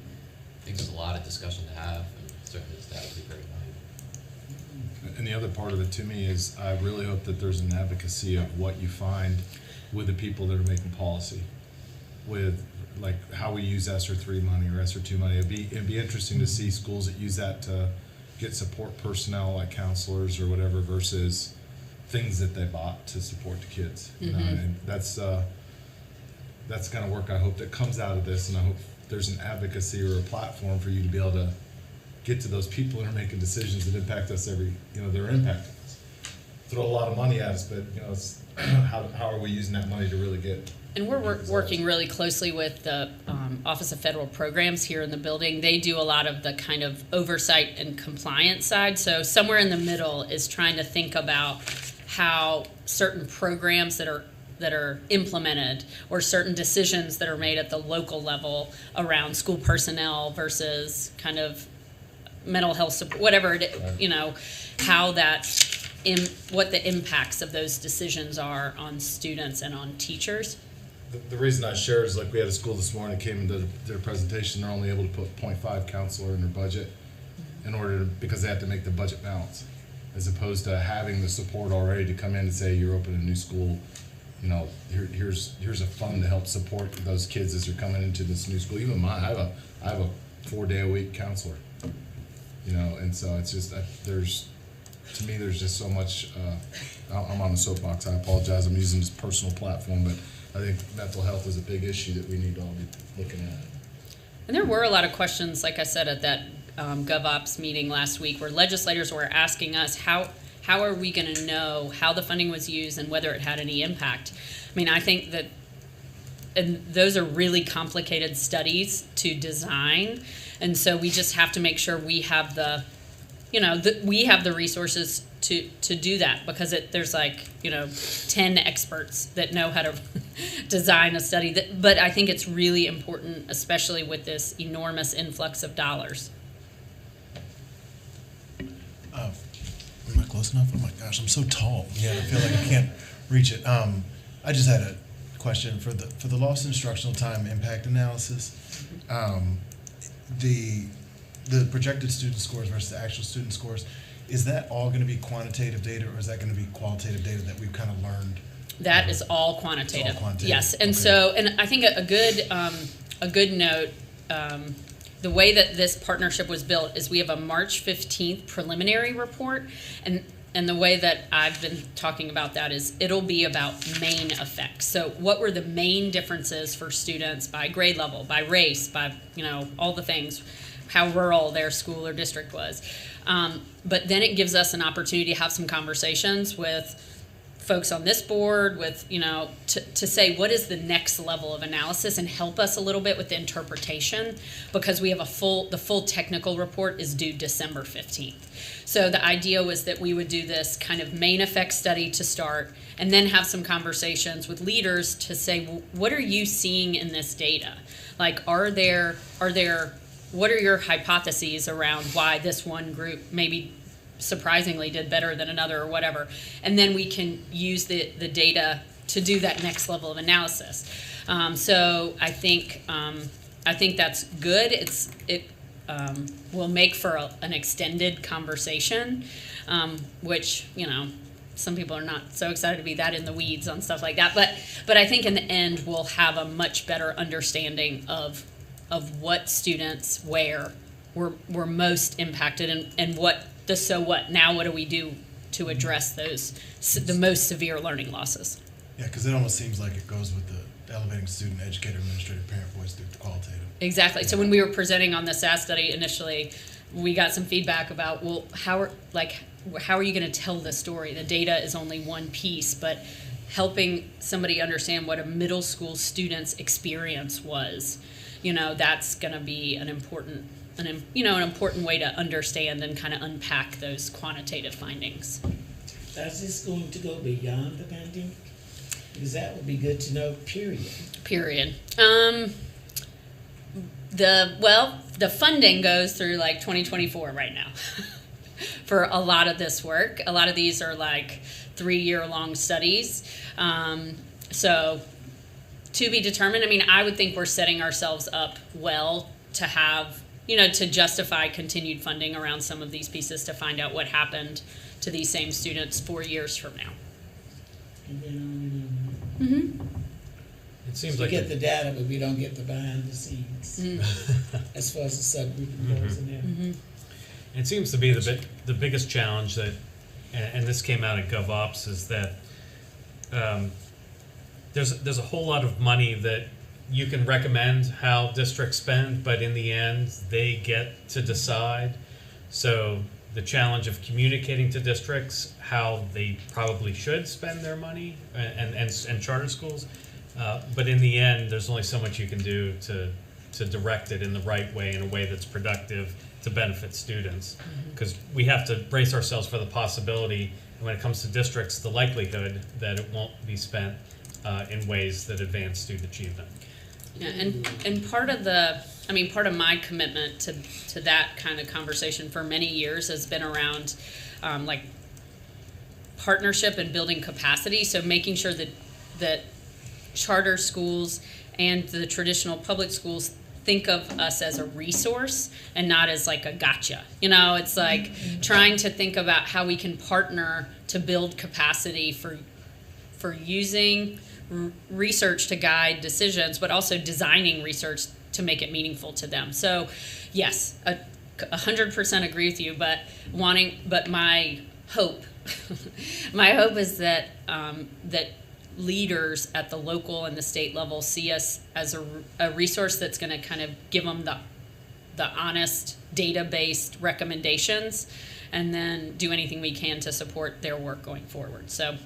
there's a lot of discussion to have, and certainly this data will be very valuable. And the other part of it to me is I really hope that there's an advocacy of what you find with the people that are making policy, with like how we use ESSER 3 money or ESSER 2 money. It'd be interesting to see schools that use that to get support personnel like counselors or whatever versus things that they bought to support the kids. And that's the kind of work I hope that comes out of this, and I hope there's an advocacy or a platform for you to be able to get to those people that are making decisions that impact us they're impacting us. Throw a lot of money at us, but it's how are we using that money to really get. And we're working really closely with the Office of Federal Programs here in the building. They do a lot of the kind of oversight and compliance side. So somewhere in the middle is trying to think about how certain programs that are implemented, or certain decisions that are made at the local level around school personnel versus kind of mental health support, whatever how what the impacts of those decisions are on students and on teachers. The reason I share is like we had a school this morning that came and did their presentation. They're only able to put 0.5 counselor in their budget because they have to make the budget balance, as opposed to having the support already to come in and say, you're opening a new school, here's a fund to help support those kids as they're coming into this new school. Even I have a 4-day-a-week counselor, and so it's just there's just so much. I'm on the soapbox. I apologize. I'm using this personal platform, but I think mental health is a big issue that we need to all be looking at. And there were a lot of questions, like I said, at that GovOps meeting last week, where legislators were asking us how are we going to know how the funding was used and whether it had any impact. I mean, I think that, and those are really complicated studies to design, and so we just have to make sure we have we have the resources to do that, because there's 10 experts that know how to design a study. But I think it's really important, especially with this enormous influx of dollars. Am I close enough? Oh my gosh, I'm so tall. Yeah, I feel like I can't reach it. I just had a question for the lost instructional time impact analysis. The projected student scores versus the actual student scores, is that all going to be quantitative data, or is that going to be qualitative data that we've kind of learned? That is all quantitative. It's all quantitative. Yes, and Okay. so, and I think a good note, the way that this partnership was built is we have a March 15th preliminary report, and the way that I've been talking about that is it'll be about main effects. So what were the main differences for students by grade level, by race, by all the things, how rural their school or district was. But then it gives us an opportunity to have some conversations with folks on this board, with to say what is the next level of analysis, and help us a little bit with the interpretation, because we have the full technical report is due December 15th. So the idea was that we would do this kind of main effect study to start, and then have some conversations with leaders to say, well, what are you seeing in this data? Like, what are your hypotheses around why this one group maybe surprisingly did better than another, or whatever? And then we can use the data to do that next level of analysis. So I think that's good. It will make for an extended conversation, which some people are not so excited to be that in the weeds on stuff like that. But I think in the end we'll have a much better understanding of what students were most impacted, and what the so what. Now what do we do to address the most severe learning losses? Yeah, because it almost seems like it goes with the elevating student, educator, administrator, parent voice through the qualitative. Exactly. So when we were presenting on the SAS study initially, we got some feedback about, well, how are you going to tell the story? The data is only one piece, but helping somebody understand what a middle school student's experience was, that's going to be an important way to understand and kind of unpack those quantitative findings. Is this going to go beyond the pandemic? Because that would be good to know, period. The funding goes through 2024 right now for a lot of this work. A lot of these are 3-year-long studies. So to be determined. I mean, I would think we're setting ourselves up well to have, to justify continued funding around some of these pieces to find out what happened to these same students 4 years from now. And then Mm-hmm. It seems we like get the data, but we don't get the behind the scenes as far as the subgroup goes in there. Mm-hmm. it seems to be the biggest challenge that, and this came out at GovOps, is that there's a whole lot of money that you can recommend how districts spend, but in the end, they get to decide. So the challenge of communicating to districts how they probably should spend their money, and charter schools, but in the end, there's only so much you can do to direct it in the right way, in a way that's productive to benefit students. Because we have to brace ourselves for the possibility And when it comes to districts, the likelihood that it won't be spent in ways that advance student achievement. Yeah, and part of part of my commitment to that kind of conversation for many years has been around like partnership and building capacity. So making sure that charter schools and the traditional public schools think of us as a resource and not as like a gotcha. You know, it's like trying to think about how we can partner to build capacity for using research to guide decisions, but also designing research to make it meaningful to them. So yes, 100% agree with you, but my hope is that that leaders at the local and the state level see us as a resource that's going to kind of give them the honest data-based recommendations, and then do anything we can to support their work going forward. So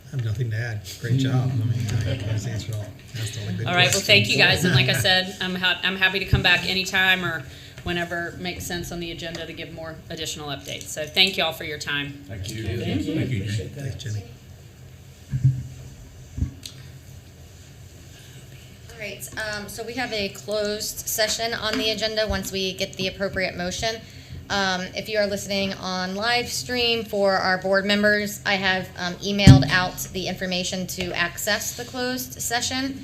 I have nothing to add. Great job. I mean, you guys answered asked all the good all right, well, questions. thank you guys, and like I said, I'm happy to come back anytime or whenever makes sense on the agenda to give more additional updates. So thank you all for your time. Thank you. Thank you. Thank you. Appreciate that. Thanks, Jenny. All right, so we have a closed session on the agenda once we get the appropriate motion. If you are listening on live stream for our board members, I have emailed out the information to access the closed session.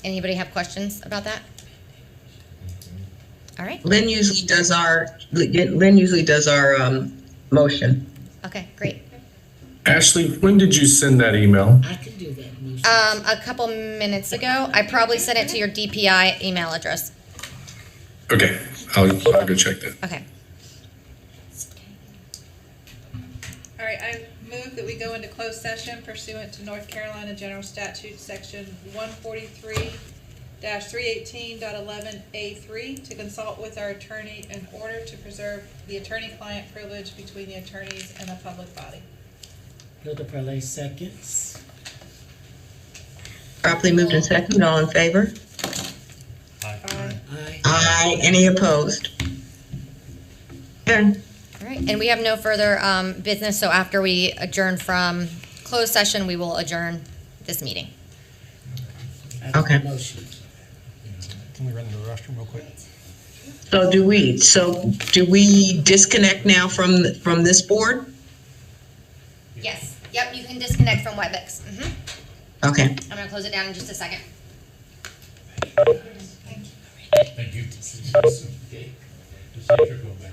Anybody have questions about that? All right. Lynn usually does our motion. Okay, great. Ashley, when did you send that email? I can do that motion. A couple minutes ago, I probably sent it to your DPI email address. Okay, I'll go check that. Okay. All right, I move that we go into closed session pursuant to North Carolina General Statute, Section 143-318.11A3, to consult with our attorney in order to preserve the attorney-client privilege between the attorneys and the public body. Hilda Perley seconds. Properly moved and seconded. All in favor? Aye. Aye. Any opposed? Done. All right, and we have no further business, so after we adjourn from closed session, we will adjourn this meeting. Okay. Motion. Can we run to the restroom real quick? So do we disconnect now from this board? Yes, yep, you can disconnect from Webex. Okay. I'm gonna close it down in just a second. Thank you. Just let your go back.